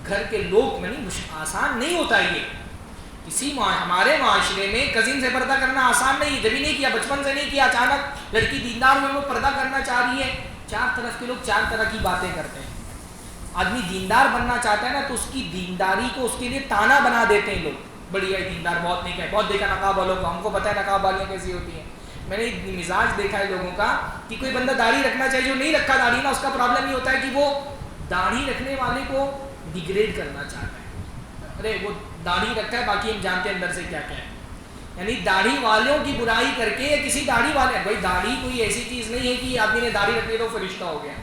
گھر کے لوگ میں نہیں, آسان نہیں ہوتا یہ. ہمارے معاشرے میں کزن سے پردہ کرنا آسان نہیں, جبھی نہیں کیا, بچپن سے نہیں کیا, اچانک لڑکی دیندار میں وہ پردہ کرنا چاہ رہی ہے. چار طرف کے لوگ چار طرح کی باتیں کرتے ہیں. آدمی دیندار بننا چاہتا ہے نا تو اس کی دینداری کو اس کے لیے تانا بنا دیتے ہیں لوگ. بڑی ہے دیندار, بہت نہیں, بہت دیکھا نقاب والوں کو, ہم کو پتہ ہے نقاب والیاں کیسی ہوتی ہیں. میں نے مزاج دیکھا ہے لوگوں کا کہ کوئی بندہ داڑھی رکھنا چاہیے, جو نہیں رکھا داڑھی نا, اس کا پرابلم یہ ہوتا ہے کہ وہ داڑھی رکھنے والے کو ڈیگریڈ کرنا چاہتا ہے. ارے وہ داڑھی رکھا ہے, باقی ہم جانتے ہیں اندر سے کیا کیا ہے. یعنی داڑھی والوں کی برائی کر کے کسی داڑھی والے, بھائی داڑھی کوئی ایسی چیز نہیں ہے کہ آدمی نے داڑھی رکھ لی تو فرشتہ ہو گیا.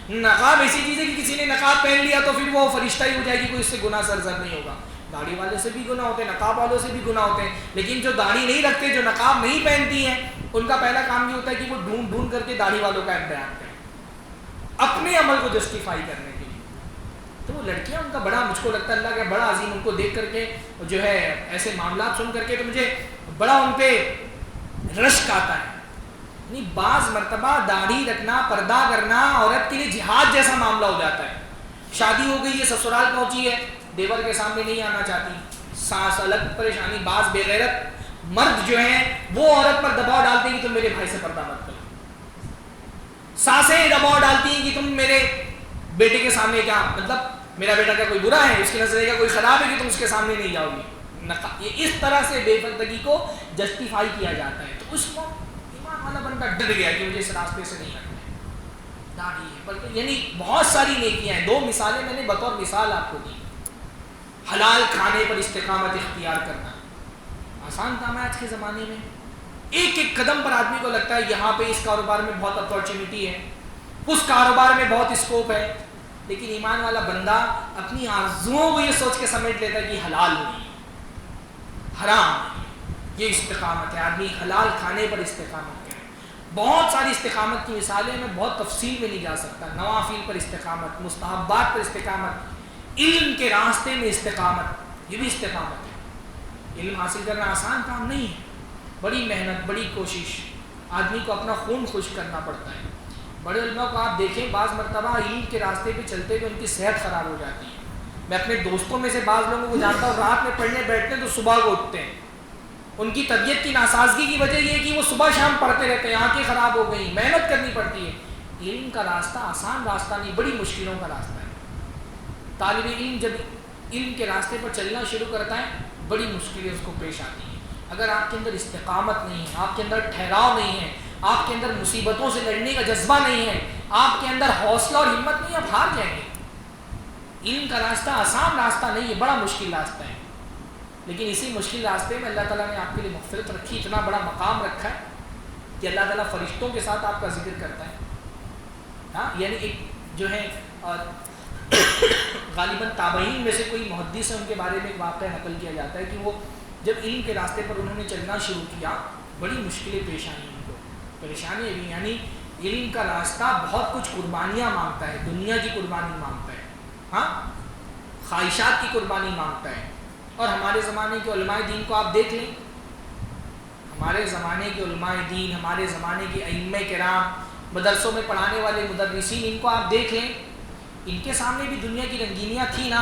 نقاب ایسی چیز ہے کہ کسی نے نقاب پہن لیا تو پھر وہ فرشتہ ہی ہو جائے گی, کوئی اس سے گناہ سرزد نہیں ہوگا. داڑھی والے سے بھی گناہ ہوتے ہیں, نقاب والوں سے بھی گناہ ہوتے ہیں. لیکن جو داڑھی نہیں رکھتے, جو نقاب نہیں پہنتی ہیں, ان کا پہلا کام یہ ہوتا ہے کہ وہ ڈھونڈ ڈھونڈ کر کے داڑھی والوں کا بیان کریں اپنے عمل کو جسٹیفائی کرنے کے لیے. تو وہ لڑکیاں, ان کا بڑا, مجھ کو لگتا ہے اللہ کا بڑا عظیم, ان کو دیکھ کر کے جو ہے ایسے معاملات سن کر کے تو مجھے بڑا ان پہ رشک آتا ہے. نہیں, بعض مرتبہ داڑھی رکھنا, پردہ کرنا عورت کے لیے جہاد جیسا معاملہ ہو جاتا ہے. شادی ہو گئی ہے, سسرال پہنچی ہے, دیور کے سامنے نہیں آنا چاہتی, سانس الگ پریشانی. بعض بے غیرت مرد جو ہیں وہ عورت پر دباؤ ڈالتے ہیں کہ تم میرے بھائی سے پردہ مت کرو. سانسیں دباؤ ڈالتی ہیں کہ تم میرے بیٹے کے سامنے, کیا مطلب میرا بیٹا کیا کوئی برا ہے, اس کی نظریہ کا کوئی خراب ہے کہ تم اس کے سامنے نہیں جاؤ گی. یہ اس طرح سے بے پردگی کو جسٹیفائی کیا جاتا ہے. تو اس وقت ایمان والا بندہ ڈر گیا کہ مجھے اس راستے سے نہیں ہٹنا ہے. داڑھی ہے بلکہ یعنی بہت ساری نیکیاں ہیں. 2 مثالیں میں نے بطور مثال آپ کو دی. حلال کھانے پر استقامت اختیار کرنا آسان کام ہے آج کے زمانے میں. ایک ایک قدم پر آدمی کو لگتا ہے یہاں پہ اس کاروبار میں بہت اپارچونیٹی ہے, اس کاروبار میں بہت اسکوپ ہے, لیکن ایمان والا بندہ اپنی آرزوؤں کو یہ سوچ کے سمیٹ لیتا ہے کہ حلال نہیں, حرام نہیں. یہ استقامت ہے, آدمی حلال کھانے پر استقامت کرے. بہت ساری استقامت کی مثالیں, میں بہت تفصیل میں نہیں جا سکتا. نوافل پر استقامت, مستحبات پر استقامت, علم کے راستے میں استقامت, یہ بھی استقامت ہے. علم حاصل کرنا آسان کام نہیں ہے, بڑی محنت, بڑی کوشش, آدمی کو اپنا خون خشک کرنا پڑتا ہے. بڑے علماء کو آپ دیکھیں بعض مرتبہ علم کے راستے پہ چلتے ہوئے ان کی صحت خراب ہو جاتی ہے. میں اپنے دوستوں میں سے بعض لوگوں کو جانتا ہوں, رات میں پڑھنے بیٹھتے ہیں تو صبح کو اٹھتے ہیں. ان کی طبیعت کی ناسازگی کی وجہ یہ ہے کہ وہ صبح شام پڑھتے رہتے ہیں, آنکھیں خراب ہو گئی, محنت کرنی پڑتی ہے. علم کا راستہ آسان راستہ نہیں, بڑی مشکلوں کا راستہ ہے. طالب علم جب علم کے راستے پر چلنا شروع کرتا ہے بڑی مشکلیں اس کو پیش آتی ہیں. اگر آپ کے اندر استقامت نہیں ہے, آپ کے اندر ٹھہراؤ نہیں ہے, آپ کے اندر مصیبتوں سے لڑنے کا جذبہ نہیں ہے, آپ کے اندر حوصلہ اور ہمت نہیں, آپ ہار جائیں گے. علم کا راستہ آسان راستہ نہیں ہے, بڑا مشکل راستہ ہے. لیکن اسی مشکل راستے میں اللہ تعالیٰ نے آپ کے لیے مغفرت رکھی, اتنا بڑا مقام رکھا ہے کہ اللہ تعالیٰ فرشتوں کے ساتھ آپ کا ذکر کرتا ہے. ہاں, یعنی ایک جو ہے غالباً تابعین میں سے کوئی محدث ہے, ان کے بارے میں ایک واقعہ نقل کیا جاتا ہے کہ وہ جب علم کے راستے پر انہوں نے چلنا شروع کیا بڑی مشکلیں پیش آئیں ان کو, پریشانی بھی. یعنی علم کا راستہ بہت کچھ قربانیاں مانگتا ہے, دنیا کی قربانی مانگتا ہے, ہاں, خواہشات کی قربانی مانگتا ہے. اور ہمارے زمانے کے علماء دین کو آپ دیکھ لیں, ہمارے زمانے کے علماء دین, ہمارے زمانے کے ائمہ کرام, مدرسوں میں پڑھانے والے مدرسین, ان کو آپ دیکھ لیں, ان کے سامنے بھی دنیا کی رنگینیاں تھیں نا.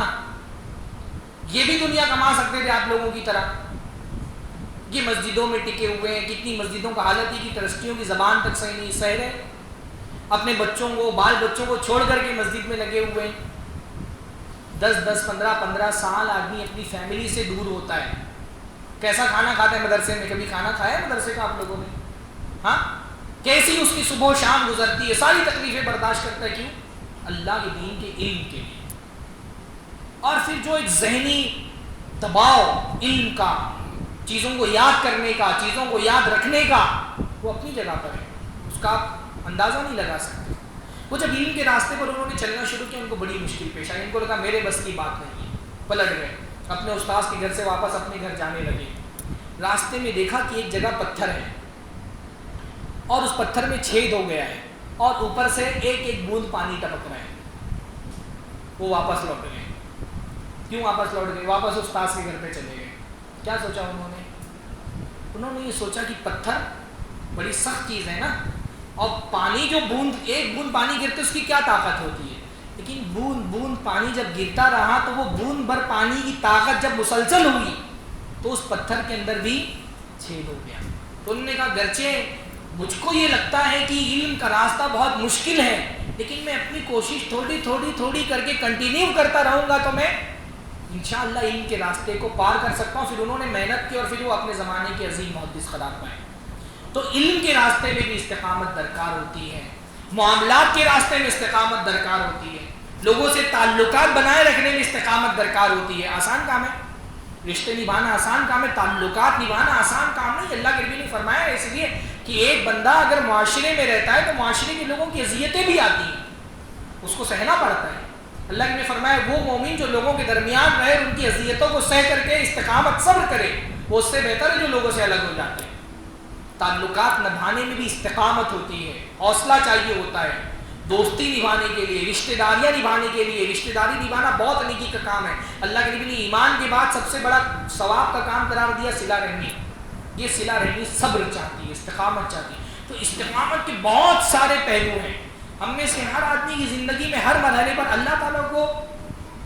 یہ بھی دنیا کما سکتے تھے آپ لوگوں کی طرح. یہ مسجدوں میں ٹکے ہوئے ہیں, کتنی مسجدوں کا حالت ہے کہ ٹرسٹیوں کی زبان تک صحیح نہیں, سہ رہے اپنے بچوں کو, بال بچوں کو چھوڑ کر کے مسجد میں لگے ہوئے ہیں. 10 15 سال آدمی اپنی فیملی سے دور ہوتا ہے. کیسا کھانا کھاتا ہے مدرسے میں؟ کبھی کھانا کھایا ہے مدرسے کا آپ لوگوں نے؟ ہاں, کیسی اس کی صبح و شام گزرتی ہے, ساری تکلیفیں برداشت کرتا ہے. کیوں؟ اللہ کے دین کے علم کے لیے. اور پھر جو ایک ذہنی دباؤ علم کا, چیزوں کو یاد کرنے کا, چیزوں کو یاد رکھنے کا, وہ اپنی جگہ پر ہے, اس کا آپ اندازہ نہیں لگا سکتے. وہ جب علم کے راستے پر انہوں نے چلنا شروع کیا ان کو بڑی مشکل پیش آئی. ان کو لگا میرے بس کی بات نہیں ہے, پلٹ گئے, اپنے استاذ کے گھر سے واپس اپنے گھر جانے لگے. راستے میں دیکھا کہ ایک جگہ پتھر ہے اور اس پتھر میں چھید ہو گیا ہے اور اوپر سے ایک ایک بوند پانی ٹپک رہا ہے. وہ واپس لوٹ گئے. کیوں واپس لوٹ گئے؟ واپس استاذ کے گھر پہ چلے گئے. کیا سوچا انہوں نے؟ انہوں نے یہ سوچا کہ پتھر بڑی سخت چیز ہے نا, اور پانی جو بوند, ایک بوند پانی گرتے اس کی کیا طاقت ہوتی ہے, لیکن بوند بوند پانی جب گرتا رہا تو وہ بوند بھر پانی کی طاقت جب مسلسل ہوئی تو اس پتھر کے اندر بھی چھید ہو گیا. تو انہوں نے کہا گرچہ مجھ کو یہ لگتا ہے کہ علم کا راستہ بہت مشکل ہے, لیکن میں اپنی کوشش تھوڑی کر کے کنٹینیو کرتا رہوں گا تو میں انشاءاللہ علم کے راستے کو پار کر سکتا ہوں. پھر انہوں نے محنت کی اور پھر وہ اپنے زمانے کے عظیم محدث قرار پائے. تو علم کے راستے میں بھی استقامت درکار ہوتی ہے, معاملات کے راستے میں استقامت درکار ہوتی ہے, لوگوں سے تعلقات بنائے رکھنے میں استقامت درکار ہوتی ہے. آسان کام ہے رشتے نبھانا, آسان کام ہے تعلقات نبھانا, آسان کام نہیں. اللہ کے نبی نے فرمایا اس لیے کہ ایک بندہ اگر معاشرے میں رہتا ہے تو معاشرے کے لوگوں کی اذیتیں بھی آتی ہیں, اس کو سہنا پڑتا ہے. اللہ نے فرمایا وہ مومن جو لوگوں کے درمیان رہے, ان کی اذیتوں کو سہ کر کے استقامت صبر کرے, وہ اس سے بہتر ہے جو لوگوں سے الگ ہو جاتے ہیں. تعلقات نبھانے میں بھی استقامت ہوتی ہے, حوصلہ چاہیے ہوتا ہے. دوستی نبھانے کے لیے, رشتہ داریاں نبھانے کے لیے, رشتہ داری نبھانا بہت نیکی کا کام ہے. اللہ کے نبی نے ایمان کے بعد سب سے بڑا ثواب کا کام قرار دیا صلہ رحمی. یہ صلہ رحمی صبر چاہتی ہے, استقامت چاہتی ہے. تو استقامت کے بہت سارے پہلو ہیں. ہم میں سے ہر آدمی کی زندگی میں ہر مرحلے پر اللہ تعالیٰ کو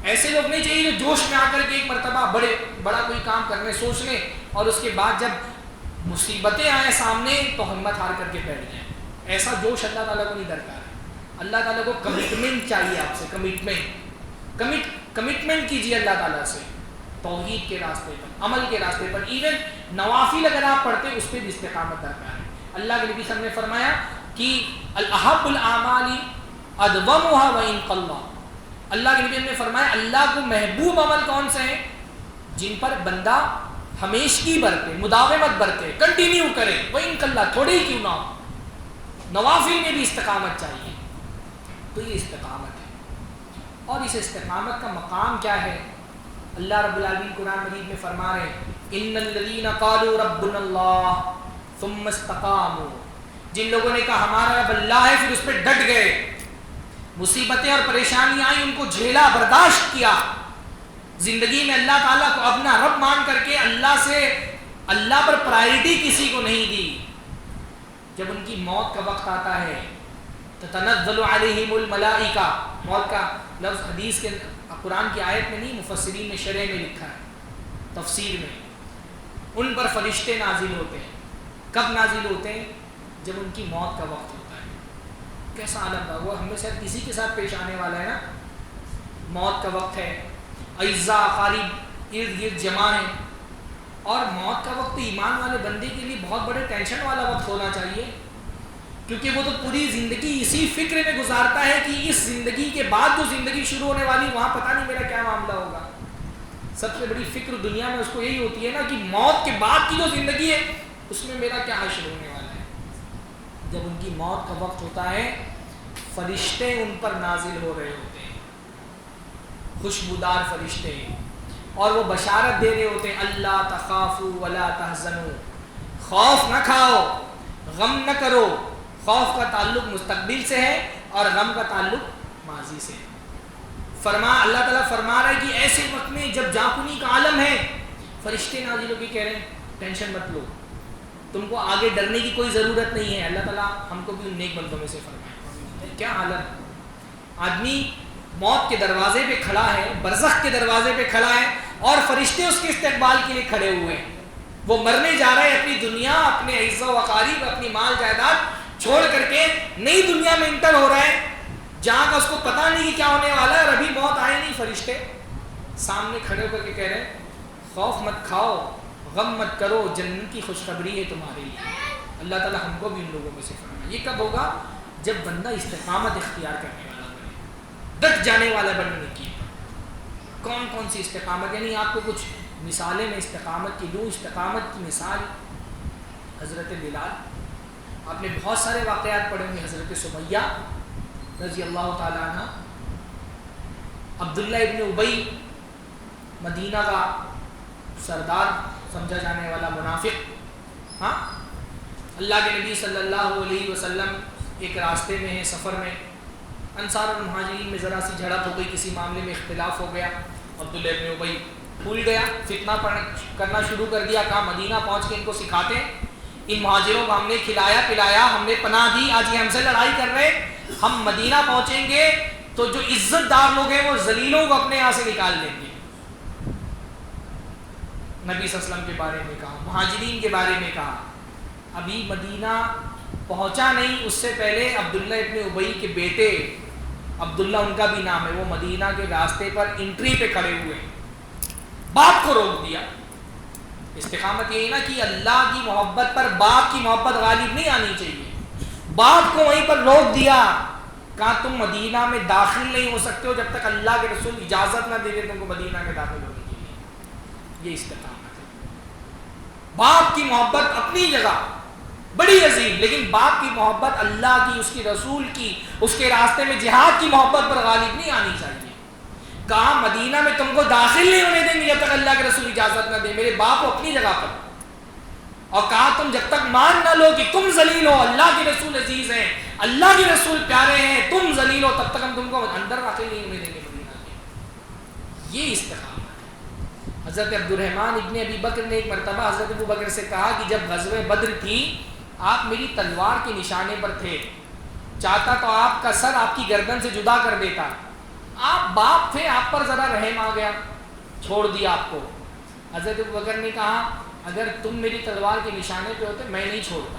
ایسے لوگ نہیں چاہیے جو جوش میں آ کر کے ایک مرتبہ بڑا کوئی کام کرنے سوچ لیں اور اس کے بعد جب مصیبتیں آئیں سامنے تو ہمت ہار کر کے بیٹھ جائیں. ایسا جوش اللہ تعالیٰ کو نہیں درکار ہے. اللہ تعالیٰ کو کمٹمنٹ چاہیے آپ سے. کمٹمنٹ کیجیے اللہ تعالیٰ سے توحید کے راستے پر, عمل کے راستے پر. ایون نوافل اگر آپ پڑھتے اس پہ بھی استقامت درکار ہے. اللہ کے نبی صلی اللہ علیہ وسلم نے فرمایا کہ الاحب الاعمال ادومها وان قل. اللہ کے نبی نے فرمایا اللہ کو محبوب عمل کون سے ہیں؟ جن پر بندہ ہمیشگی برتے, مداومت برتے, کنٹینیو کرے, وان قل, تھوڑے ہی کیوں نہ ہو. نوافل میں بھی استقامت چاہیے. تو یہ استقامت ہے. اور اس استقامت کا مقام کیا ہے؟ اللہ رب العالمین قرآن مجید میں فرما رہے ہیں ان الذین قالوا ربنا اللہ ثم استقاموا. جن لوگوں نے کہا ہمارا رب اللہ ہے پھر اس پہ ڈٹ گئے, مصیبتیں اور پریشانیاں آئیں ان کو جھیلا, برداشت کیا, زندگی میں اللہ تعالیٰ کو اپنا رب مان کر کے اللہ پر پرائرٹی کسی کو نہیں دی. جب ان کی موت کا وقت آتا ہے تتنزل علیہم الملائکہ, موت کا لفظ حدیث کے قرآن کی آیت میں نہیں, مفسرین نے شرح میں لکھا ہے, تفسیر میں, ان پر فرشتے نازل ہوتے ہیں. کب نازل ہوتے ہیں؟ جب ان کی موت کا وقت ہوتا ہے. کیسا عالم تھا وہ, ہمیں شاید کسی کے ساتھ پیش آنے والا ہے نا. موت کا وقت ہے, اعزاء اقارب ارد گرد جمع ہیں, اور موت کا وقت ایمان والے بندے کے لیے بہت بڑے ٹینشن والا وقت ہونا چاہیے, کیونکہ وہ تو پوری زندگی اسی فکر میں گزارتا ہے کہ اس زندگی کے بعد جو زندگی شروع ہونے والی وہاں پتہ نہیں میرا کیا معاملہ ہوگا. سب سے بڑی فکر دنیا میں اس کو یہی ہوتی ہے نا کہ موت کے بعد کی جو زندگی ہے اس میں میرا کیا حشر ہونے والا ہے. جب ان کی موت کا وقت ہوتا ہے فرشتے ان پر نازل ہو رہے ہوتے ہیں, خوشبودار فرشتے, اور وہ بشارت دے رہے ہوتے ہیں اللہ تخافوا ولا تحزنوا, خوف نہ کھاؤ, غم نہ کرو. خوف کا تعلق مستقبل سے ہے اور غم کا تعلق ماضی سے. اللہ تعالیٰ فرما رہا ہے کہ ایسے وقت میں جب جاکنی کا عالم ہے فرشتے نازل ہو کے کہہ رہے ہیں ٹینشن مت لو, تم کو آگے ڈرنے کی کوئی ضرورت نہیں ہے. اللہ تعالیٰ ہم کو بھی ان نیک بندوں میں سے فرمائے. کیا حالت, آدمی موت کے دروازے پہ کھڑا ہے, برزخ کے دروازے پہ کھڑا ہے, اور فرشتے اس کے استقبال کے لیے کھڑے ہوئے ہیں. وہ مرنے جا رہا ہے, اپنی دنیا, اپنے اعزاء و اقارب, اپنی مال جائیداد چھوڑ کر کے نئی دنیا میں انٹر ہو رہا ہے جہاں کا اس کو پتہ نہیں کہ کیا ہونے والا ہے, اور ابھی موت آئے نہیں. فرشتے سامنے کھڑے ہو کر کے کہہ رہے ہیں خوف مت کھاؤ, غم مت کرو, جنت کی خوشخبری ہے تمہارے لیے. اللہ تعالیٰ ہم کو بھی ان لوگوں میں سے فرمائے. یہ کب ہوگا؟ جب بندہ استقامت اختیار کرنے والا بنے, ڈٹ جانے والا بننے کی. کون کون سی استقامت, یعنی آپ کو کچھ مثالیں میں استقامت کی دوں. استقامت کی مثال حضرت بلال, آپ نے بہت سارے واقعات پڑھے ہوں گے. حضرت سمیہ رضی اللہ تعالیٰ عنہ, عبداللہ ابن ابی, مدینہ کا سردار سمجھا جانے والا منافق. ہاں, اللہ کے نبی صلی اللہ علیہ وسلم ایک راستے میں ہیں, سفر میں, انصار اور مہاجرین میں ذرا سی جھڑپ ہو گئی, کسی معاملے میں اختلاف ہو گیا. عبداللہ ابن ابی بھول گیا, فتنہ کرنا شروع کر دیا. کہا مدینہ پہنچ کے ان کو سکھاتے ہیں, ان مہاجروں کو ہم نے کھلایا پلایا, ہم نے پناہ دی, آج یہ ہم سے لڑائی کر رہے, ہم مدینہ پہنچیں گے تو جو عزت دار لوگ ہیں وہ ذلیلوں کو اپنے یہاں سے نکال دیں گے. نبی صلی اللہ علیہ وسلم کے بارے میں کہا, مہاجرین کے بارے میں کہا. ابھی مدینہ پہنچا نہیں, اس سے پہلے عبداللہ ابن ابی کے بیٹے, عبداللہ ان کا بھی نام ہے, وہ مدینہ کے راستے پر انٹری پہ کھڑے ہوئے, باپ کو روک دیا. استقامت یہی نا کہ اللہ کی محبت پر باپ کی محبت غالب نہیں آنی چاہیے. باپ کو وہیں پر روک دیا, کہا تم مدینہ میں داخل نہیں ہو سکتے ہو جب تک اللہ کے رسول اجازت نہ دے دے تم کو مدینہ میں داخل ہونے کے لیے. یہ استقامت ہے. باپ کی محبت اپنی جگہ بڑی عظیم, لیکن باپ کی محبت اللہ کی, اس کی رسول کی, اس کے راستے میں جہاد کی محبت پر غالب نہیں آنی چاہیے. کہا مدینہ میں تم کو داخل نہیں ہونے دیں گے جب تک اللہ کے رسول اجازت نہ دے. میرے باپ کو اپنی جگہ پر, اور کہا تم جب تک مان نہ لو کہ تم ذلیل ہو, اللہ کے رسول عزیز ہیں, اللہ کے رسول پیارے ہیں, تم ذلیل ہو, تب تک ہم تم کو اندر داخل نہیں ہونے دیں گے مدینہ کے. یہ استقامت ہے. حضرت عبد الرحمن ابن ابی بکر نے ایک مرتبہ حضرت ابو بکر سے کہا کہ جب غزوہ بدر تھی آپ میری تلوار کے نشانے پر تھے, چاہتا تو آپ کا سر آپ کی گردن سے جدا کر دیتا, آپ باپ تھے, آپ پر ذرا رحم آ گیا, چھوڑ دیا آپ کو. حضرت ابوبکر نے کہا اگر تم میری تلوار کے نشانے پہ ہوتے میں نہیں چھوڑتا.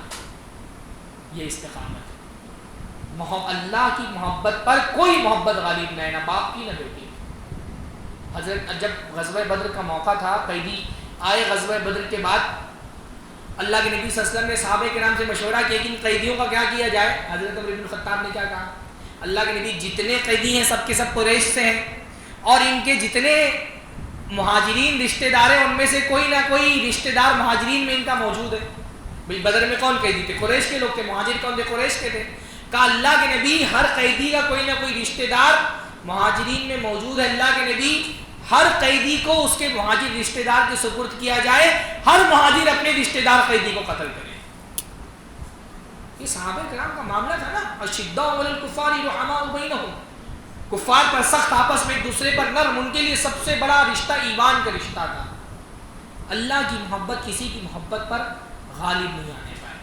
یہ استقامت ہے. اللہ کی محبت پر کوئی محبت غالب نہ ہے, نہ باپ کی نہ بیٹی. حضرت جب غزوہ بدر کا موقع تھا, قیدی آئے غزوہ بدر کے بعد, اللہ کے نبی صلی اللہ علیہ وسلم نے صحابہ کرام سے مشورہ کیا کہ ان قیدیوں کا کیا کیا جائے. حضرت عمر بن الخطاب نے کیا کہا, اللہ کے نبی جتنے قیدی ہیں سب کے سب قریش سے ہیں, اور ان کے جتنے مہاجرین رشتہ دار ہیں ان میں سے کوئی نہ کوئی رشتہ دار مہاجرین میں ان کا موجود ہے. بھائی بدر میں کون قیدی تھے؟ قریش کے لوگ تھے. مہاجر کون تھے؟ قریش کے تھے. کہا اللہ کے نبی ہر قیدی کا کوئی نہ کوئی رشتہ دار مہاجرین میں موجود ہے. اللہ کے نبی ہر قیدی کو اس کے مہاجر رشتہ دار کے سپرد کیا جائے, ہر مہاجر اپنے رشتہ دار قیدی کو قتل کرے. یہ صحابہ کرام کا معاملہ تھا نا. اشداء علی الکفار رحماء بینہم, کفار پر سخت, آپس میں ایک دوسرے پر نرم. ان کے لیے سب سے بڑا رشتہ ایمان کا رشتہ تھا. اللہ کی محبت کسی کی محبت پر غالب نہیں آنے پائے.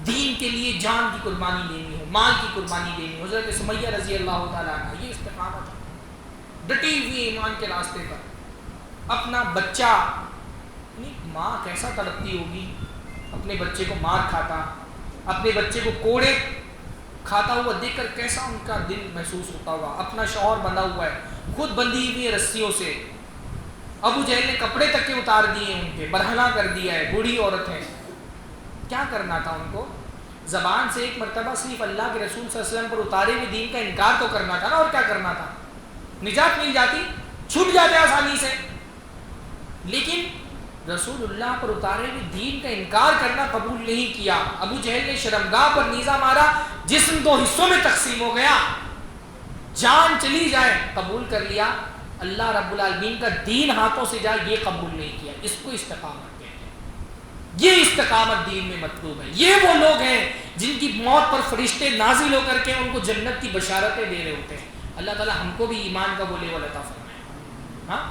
دین کے لیے جان کی قربانی دینی ہو, مال کی قربانی دینی ہو. حضرت سمیہ رضی اللہ تعالیٰ عنہ, یہ استقامت ہے, ڈٹی ہوئی ایمان کے راستے پر. اپنا بچہ, ماں کیسا تڑپتی ہوگی, اپنے بچے کو مار کھاتا, اپنے بچے کو کوڑے کھاتا ہوا دیکھ کر کیسا ان کا دل محسوس ہوتا ہوا. اپنا شوہر بندھا ہوا ہے, خود بندھی ہوئی ہے رسیوں سے. ابو جہل نے کپڑے تک کے اتار دیے ان کے, برہنہ کر دیا ہے, بوڑھی عورت ہے. کیا کرنا تھا ان کو؟ زبان سے ایک مرتبہ صرف اللہ کے رسول صلی اللہ علیہ وسلم پر اتارے ہوئے دین کا انکار تو کرنا تھا نا, اور کیا کرنا تھا؟ نجات مل جاتی, چھوٹ جاتے آسانی سے. لیکن رسول اللہ پر اتارے ہوئے دین کا انکار کرنا قبول نہیں کیا. ابو جہل نے شرمگاہ پر نیزہ مارا, جسم 2 حصوں میں تقسیم ہو گیا, جان چلی جائے, قبول کر لیا. اللہ رب العالمین کا دین ہاتھوں سے جائے, یہ قبول نہیں کیا. اس کو استقامت کہتے ہیں. یہ استقامت دین میں مطلوب ہے. یہ وہ لوگ ہیں جن کی موت پر فرشتے نازل ہو کر کے ان کو جنت کی بشارتیں دے رہے ہوتے ہیں. اللہ تعالیٰ ہم کو بھی ایمان کا وہ لیول عطا فرمائے. ہاں,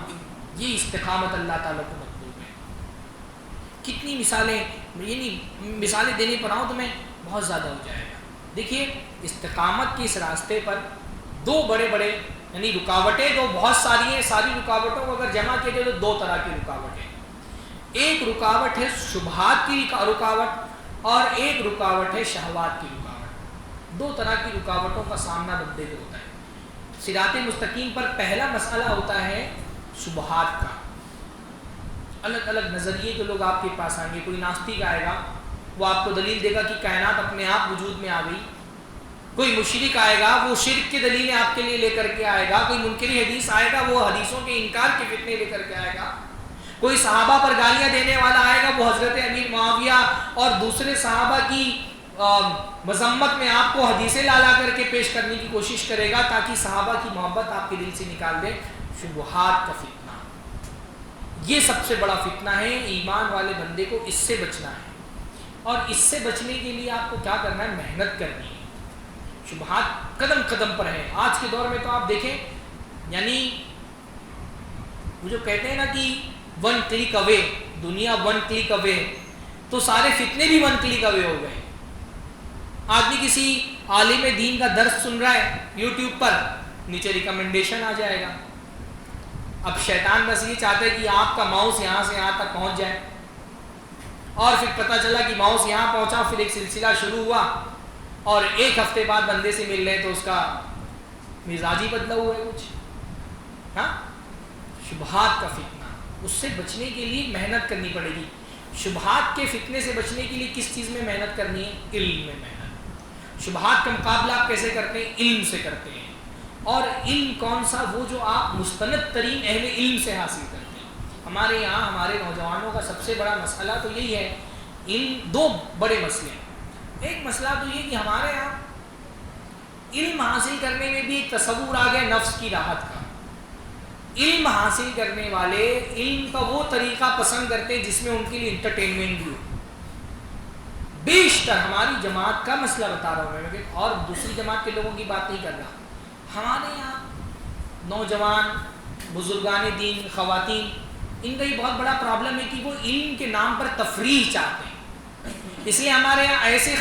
یہ استقامت اللہ تعالیٰ کو مطلوب ہے. کتنی مثالیں, یعنی مثالیں دینے پر آؤں تو میں بہت زیادہ ہو جائے گا. دیکھیے استقامت کے اس راستے پر 2 بڑے بڑے یعنی رکاوٹیں, 2 بہت ساری ہیں. ساری رکاوٹوں کو اگر جمع کیا جائے تو 2 طرح کی رکاوٹیں. ایک رکاوٹ ہے شبہات کی رکاوٹ, اور ایک رکاوٹ ہے شہوات کی رکاوٹ. 2 طرح کی رکاوٹوں کا سامنا بندے کو ہوتا ہے. صراط مستقیم پر پہلا مسئلہ ہوتا ہے شبہات کا. الگ الگ نظریے کے لوگ آپ کے پاس آئیں گے. کوئی ناستک آئے گا, وہ آپ کو دلیل دے گا کہ کائنات اپنے آپ وجود میں آ گئی. کوئی مشرک آئے گا, وہ شرک کی دلیلیں آپ کے لیے لے کر کے آئے گا. کوئی منکر حدیث آئے گا, وہ حدیثوں کے انکار کے فتنے لے کر کے آئے گا. کوئی صحابہ پر گالیاں دینے والا آئے گا, وہ حضرت امیر معاویہ اور دوسرے صحابہ کی مذمت میں آپ کو حدیثیں لا کر کے پیش کرنے کی کوشش کرے گا تاکہ صحابہ کی محبت آپ کے دل سے نکال دے. شبہات کا فتنہ, یہ سب سے بڑا فتنہ ہے. ایمان والے بندے کو اس سے بچنا ہے, اور اس سے بچنے کے لیے آپ کو کیا کرنا ہے؟ محنت کرنی ہے. شبہات قدم قدم پر ہیں. آج کے دور میں تو آپ دیکھیں, یعنی وہ جو کہتے ہیں نا کہ 1 کلک اوے, دنیا 1 کلک اوے, تو سارے فتنے بھی 1 کلک اوے ہو گئے. آدمی کسی عالم دین کا درس سن رہا ہے یوٹیوب پر, نیچے ریکمنڈیشن آ جائے گا. اب شیطان بس یہ چاہتا ہے کہ آپ کا ماؤس یہاں سے یہاں تک پہنچ جائے, اور پھر پتہ چلا کہ ماؤس یہاں پہنچا, پھر ایک سلسلہ شروع ہوا, اور 1 ہفتے بعد بندے سے مل رہے تو اس کا مزاج ہی بدلا ہوا ہے کچھ. ہاں, شبہات کا فتنہ, اس سے بچنے کے لیے محنت کرنی پڑے گی. شبہات کے فتنے سے بچنے کے لیے کس چیز میں محنت کرنی ہے؟ علم میں محنت. شبہات کا مقابلہ آپ کیسے کرتے ہیں؟ علم سے کرتے ہیں. اور علم کون سا؟ وہ جو آپ مستند ترین اہل علم سے حاصل کرتے ہیں. ہمارے یہاں ہمارے نوجوانوں کا سب سے بڑا مسئلہ تو یہی ہے. علم 2 بڑے مسئلے ہیں. ایک مسئلہ تو یہ کہ ہمارے یہاں علم حاصل کرنے میں بھی ایک تصور آ گیا نفس کی راحت کا. علم حاصل کرنے والے علم کا وہ طریقہ پسند کرتے ہیں جس میں ان کے لیے انٹرٹینمنٹ بھی ہو. بیشتر ہماری جماعت کا مسئلہ بتا رہا ہوں میں, اور دوسری جماعت کے لوگوں کی بات نہیں کر رہا. ہمارے یہاں نوجوان, بزرگان دین, خواتین, ان کا یہ بہت بڑا پرابلم ہے کہ وہ علم کے نام پر تفریح چاہتے ہیں. اس لیے ہمارے یہاں ایسے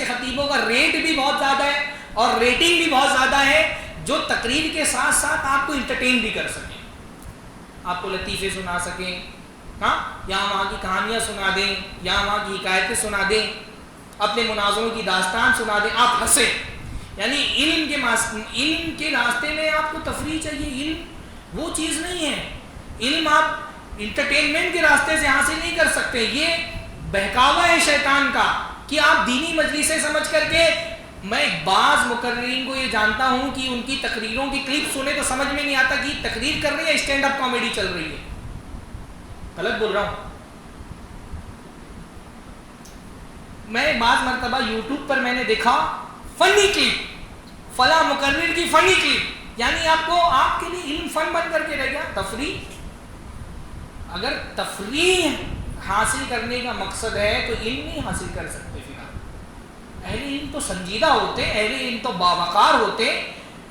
خطیبوں کا ریٹ بھی بہت زیادہ ہے اور ریٹنگ بھی بہت زیادہ ہے جو تقریر کے ساتھ ساتھ آپ کو انٹرٹین بھی کر سکیں، آپ کو لطیفے سنا سکیں، ہاں، یہاں وہاں کی کہانیاں سنا دیں، یہاں وہاں کی حکایتیں سنا دیں، اپنے مناظروں کی داستان سنا دیں، آپ ہنسیں. یعنی علم کے راستے میں آپ کو تفریح چاہیے. علم وہ چیز نہیں ہے. علم آپ انٹرٹینمنٹ کے راستے سے حاصل نہیں کر سکتے. یہ بہکاوا ہے شیطان کا کہ آپ دینی مجلسیں سمجھ کر کے، میں بعض مقررین کو یہ جانتا ہوں کہ ان کی تقریروں کی کلپ سنے تو سمجھ میں نہیں آتا کہ تقریر کر رہی ہے اسٹینڈ اپ کامیڈی چل رہی ہے. غلط بول رہا ہوں؟ میں بعض مرتبہ یوٹیوب پر میں نے دیکھا فنی کلپ، فلاں مقرر کی فنی کلپ، یعنی آپ کے لیے علم فن بن کر کے رہ گیا. تفریح، اگر تفریح حاصل کرنے کا مقصد ہے تو علم نہیں حاصل کر سکتے. اہل علم تو سنجیدہ ہوتے، اہل علم تو باوقار ہوتے،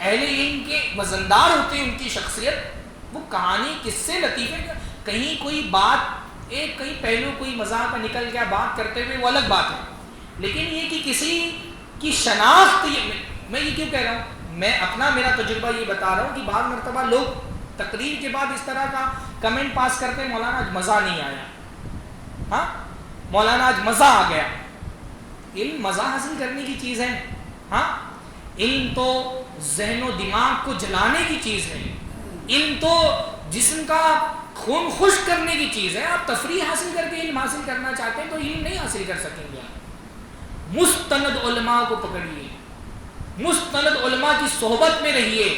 اہل علم کے وزندار ہوتے ہیں. ان کی شخصیت، وہ کہانی، قصے، لطیفے، کہیں کوئی بات، ایک کہیں پہلو کوئی مذاق کا نکل گیا بات کرتے ہوئے، وہ الگ بات ہے. لیکن یہ کہ کسی کی شناخت، میں یہ کیوں کہہ رہا ہوں، میں میرا تجربہ یہ بتا رہا ہوں کہ بعض مرتبہ لوگ تقریر کے بعد اس طرح کا کمنٹ پاس کرتے ہیں، مولانا آج مزہ نہیں آیا، ہاں مولانا آج مزہ آ گیا. علم مزہ حاصل کرنے کی چیز ہے. ہاں، علم تو ذہن و دماغ کو جلانے کی چیز ہے. علم تو جسم کا خون خشک کرنے کی چیز ہے. آپ تفریح حاصل کر کے علم حاصل کرنا چاہتے ہیں تو علم نہیں حاصل کر سکیں گے. مستند علماء کو پکڑیے، مستند علماء کی صحبت میں رہیے.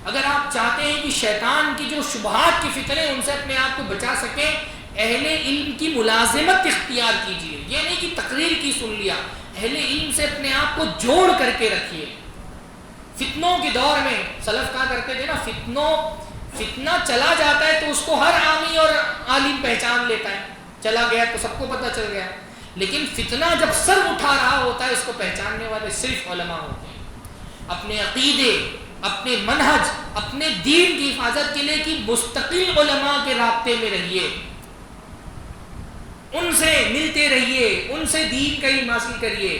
اگر آپ چاہتے ہیں کہ شیطان کی جو شبہات کی فتنے ان سے اپنے آپ کو بچا سکیں، اہل علم کی ملازمت اختیار کیجیے. یہ نہیں کہ تقریر کی سن لیا، اہل علم سے اپنے آپ کو جوڑ کر کے رکھیے. فتنوں کے دور میں سلف کہا کرتے تھے نا، فتنہ چلا جاتا ہے تو اس کو ہر عامی اور عالم پہچان لیتا ہے. چلا گیا تو سب کو پتہ چل گیا. لیکن فتنہ جب سر اٹھا رہا ہوتا ہے اس کو پہچاننے والے صرف علماء ہوتے ہیں. اپنے عقیدے، اپنے منہج، اپنے دین کی حفاظت کے لیے کہ مستقل علماء کے رابطے میں رہیے، ان سے ملتے رہیے، ان سے دین کا علم حاصل کریے.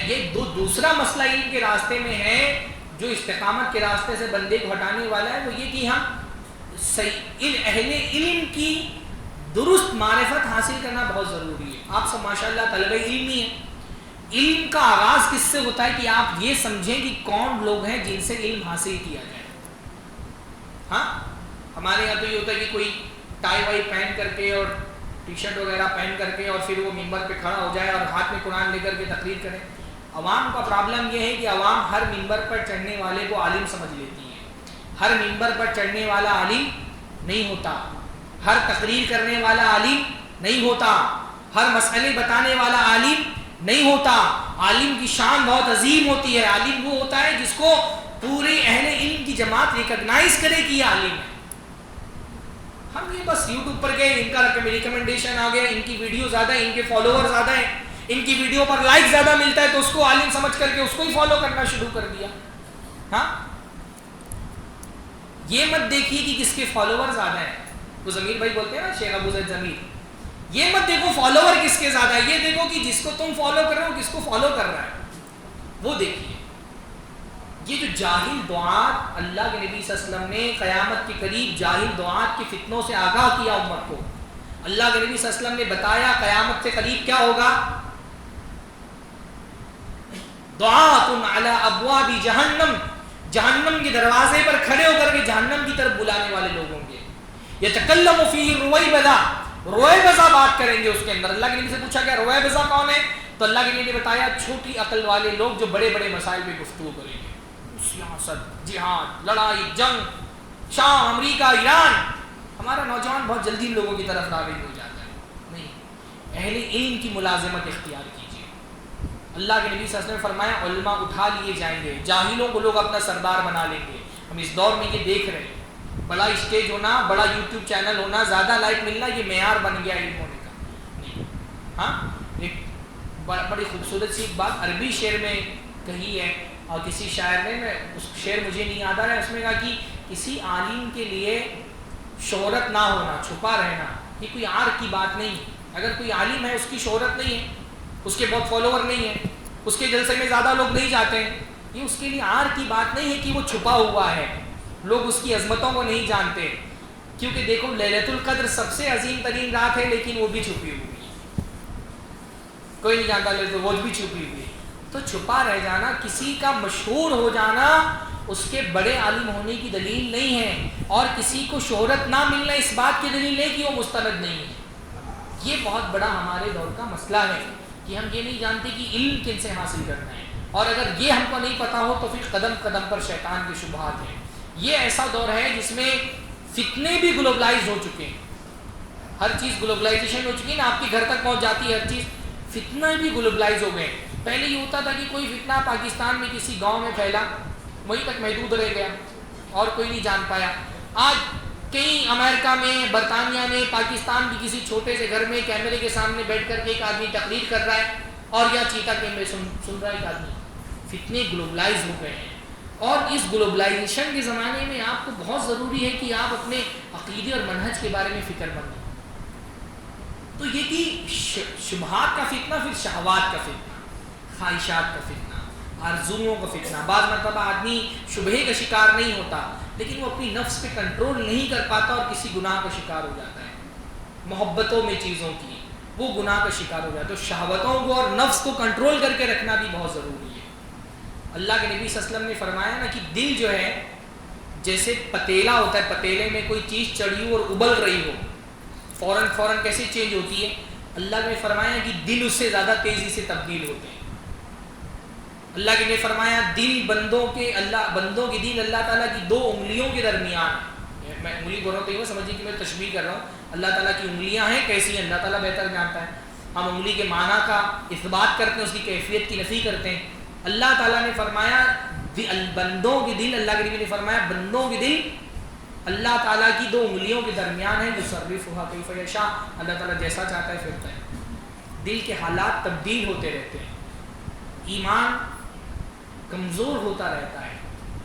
یہ دوسرا مسئلہ علم کے راستے میں ہے جو استقامت کے راستے سے بندے کو ہٹانے والا ہے، وہ یہ کہ ہم اہل علم کی درست معرفت حاصل کرنا بہت ضروری ہے. آپ سب ماشاءاللہ طلبہ علم ہی ہیں. علم کا آغاز کس سے ہوتا ہے کہ آپ یہ سمجھیں کہ کون لوگ ہیں جن سے علم حاصل کیا جائے. ہاں، ہمارے یہاں تو یہ ہوتا ہے کہ کوئی ٹائی وائی پہن کر کے اور ٹی شرٹ وغیرہ پہن کر کے اور پھر وہ ممبر پہ کھڑا ہو جائے اور ہاتھ میں قرآن لے کر کے تقریر کرے. عوام کا پرابلم یہ ہے کہ عوام ہر ممبر پر چڑھنے والے کو عالم سمجھ لیتی ہے. ہر ممبر پر چڑھنے والا عالم نہیں ہوتا، ہر تقریر کرنے والا عالم نہیں ہوتا، ہر مسئلے بتانے والا عالم نہیں ہوتا. عالم کی شان بہت عظیم ہوتی ہے. عالم وہ ہوتا ہے جس کو پورے اہل علم کی جماعت ریکگنائز کرے کہ یہ عالم ہے. ہم یہ بس یوٹیوب پر گئے، ان کا ریکمنڈیشن آ گیا، ان کی ویڈیو زیادہ ہے، ان کے فالوور زیادہ ہیں، ان کی ویڈیو پر لائک زیادہ ملتا ہے تو اس کو عالم سمجھ کر کے اس کو ہی فالو کرنا شروع کر دیا. ہاں، یہ مت دیکھیے کہ کس کے فالوور زیادہ ہیں. وہ ضمیر بھائی بولتے ہیں نا، شیخ ابو زید ضمیر، یہ مت دیکھو فالوور کس کے زیادہ ہے، یہ دیکھو کہ جس کو تم فالو کر رہے ہو کس کو فالو کر رہا ہے، وہ دیکھیے. یہ جو جاہل دعات، اللہ کے نبی صلی اللہ علیہ وسلم نے قیامت کے قریب جاہل دعات کی فتنوں سے آگاہ کیا امت کو. اللہ کے نبی صلی اللہ علیہ وسلم نے بتایا قیامت سے قریب کیا ہوگا. دعات علی ابواب جہنم، جہنم کے دروازے پر کھڑے ہو کر کے جہنم کی طرف بلانے والے لوگ ہوں گے. یتکلم فیہ رویبضہ، رویبضہ بات کریں گے اس کے اندر. اللہ کے نبی سے پوچھا گیا رویبضہ کون ہے، تو اللہ کے نبی نے بتایا چھوٹی عقل والے لوگ جو بڑے بڑے مسائل پہ گفتگو کریں گے. سیاست، جہاد، لڑائی، جنگ، شام، امریکہ، ایران. ہمارا نوجوان بہت جلدی ان لوگوں کی طرف راغب ہو جاتا ہے. نہیں، اہل علم کی ملازمت اختیار کیجیے. اللہ کے نبی صلی اللہ علیہ وسلم نے فرمایا علماء اٹھا لیے جائیں گے، جاہلوں کو لوگ اپنا سردار بنا لیں گے. ہم اس دور میں یہ دیکھ رہے ہیں، بڑا اسٹیج ہونا، بڑا یوٹیوب چینل ہونا، زیادہ لائک ملنا، یہ معیار بن گیا علم ہونے کا. نہیں. ہاں، ایک بڑی خوبصورت سی بات عربی شعر میں کہی ہے، اور کسی شاعر نے، میں اس شعر مجھے نہیں یاد آ رہا ہے، اس میں کہا کہ کسی عالم کے لیے شہرت نہ ہونا، چھپا رہنا، یہ کوئی عار کی بات نہیں. اگر کوئی عالم ہے اس کی شہرت نہیں ہے، اس کے بہت فالوور نہیں ہیں، اس کے جلسے میں زیادہ لوگ نہیں جاتے ہیں، یہ اس کے لیے عار کی بات نہیں ہے کہ وہ چھپا ہوا ہے، لوگ اس کی عظمتوں کو نہیں جانتے، کیونکہ دیکھو لیلۃ القدر سب سے عظیم ترین رات ہے، لیکن وہ بھی چھپی ہوئی ہے، کوئی نہیں جانتا، لیکن وہ بھی چھپی ہوئی ہے۔ تو چھپا رہ جانا، کسی کا مشہور ہو جانا اس کے بڑے عالم ہونے کی دلیل نہیں ہے، اور کسی کو شہرت نہ ملنا اس بات کی دلیل نہیں کہ وہ مستند نہیں ہے۔ یہ بہت بڑا ہمارے دور کا مسئلہ ہے کہ ہم یہ نہیں جانتے کہ علم کن سے حاصل کرنا ہے، اور اگر یہ ہم کو نہیں پتا ہو تو پھر قدم قدم پر شیطان کے شبہات ہیں۔ یہ ایسا دور ہے جس میں فتنے بھی گلوبلائز ہو چکے ہیں، ہر چیز گلوبلائزیشن ہو چکی ہے نا، آپ کے گھر تک پہنچ جاتی ہے ہر چیز، فتنہ بھی گلوبلائز ہو گئے۔ پہلے یہ ہوتا تھا کہ کوئی فتنہ پاکستان میں کسی گاؤں میں پھیلا، وہیں تک محدود رہ گیا اور کوئی نہیں جان پایا۔ آج کہیں امریکہ میں، برطانیہ میں، پاکستان کی کسی چھوٹے سے گھر میں کیمرے کے سامنے بیٹھ کر کے ایک آدمی تقریر کر رہا ہے، اور یا چیتا کیمرے سن رہا ہے ایک آدمی۔ فتنے گلوبلائز ہو گئے ہیں، اور اس گلوبلائزیشن کے زمانے میں آپ کو بہت ضروری ہے کہ آپ اپنے عقیدے اور منہج کے بارے میں فکر مند ہوں۔ تو یہ کہ شبہات کا فتنہ، پھر شہوات کا فتنہ، خواہشات کا فتنہ، آرزوؤں کا فتنہ۔ بعض مرتبہ آدمی شبہے کا شکار نہیں ہوتا، لیکن وہ اپنی نفس پہ کنٹرول نہیں کر پاتا اور کسی گناہ کا شکار ہو جاتا ہے، محبتوں میں چیزوں کی وہ گناہ کا شکار ہو جاتا ہے۔ تو شہوتوں کو اور نفس کو کنٹرول کر کے رکھنا بھی بہت ضروری ہے۔ اللہ کے نبی صلی اللہ علیہ وسلم نے فرمایا نا کہ دل جو ہے جیسے پتیلا ہوتا ہے، پتیلے میں کوئی چیز چڑھی ہو اور ابل رہی ہو، فوراً کیسے چینج ہوتی ہے، اللہ نے فرمایا کہ دل اس سے زیادہ تیزی سے تبدیل ہوتے ہیں۔ اللہ کے نے فرمایا دل بندوں کے دل اللہ تعالیٰ کی 2 انگلیوں کے درمیان ہے۔ میں انگلی بول رہا ہوں تو یہ سمجھیے کہ میں تشبیہ کر رہا ہوں، اللہ تعالیٰ کی انگلیاں ہیں، کیسی ہیں اللہ تعالیٰ بہتر جانتا ہے۔ ہم انگلی کے معنی کا اثبات کرتے ہیں، اس کی کیفیت کی نفی کرتے ہیں۔ اللہ تعالیٰ نے فرمایا بندوں کے دل، اللہ کے نبی نے فرمایا بندوں کے دل اللہ تعالیٰ کی 2 انگلیوں کے درمیان ہے، یصرفھا کیف یشاء، اللہ تعالیٰ جیسا چاہتا ہے پھرتا ہے۔ دل کے حالات تبدیل ہوتے رہتے ہیں، ایمان کمزور ہوتا رہتا ہے،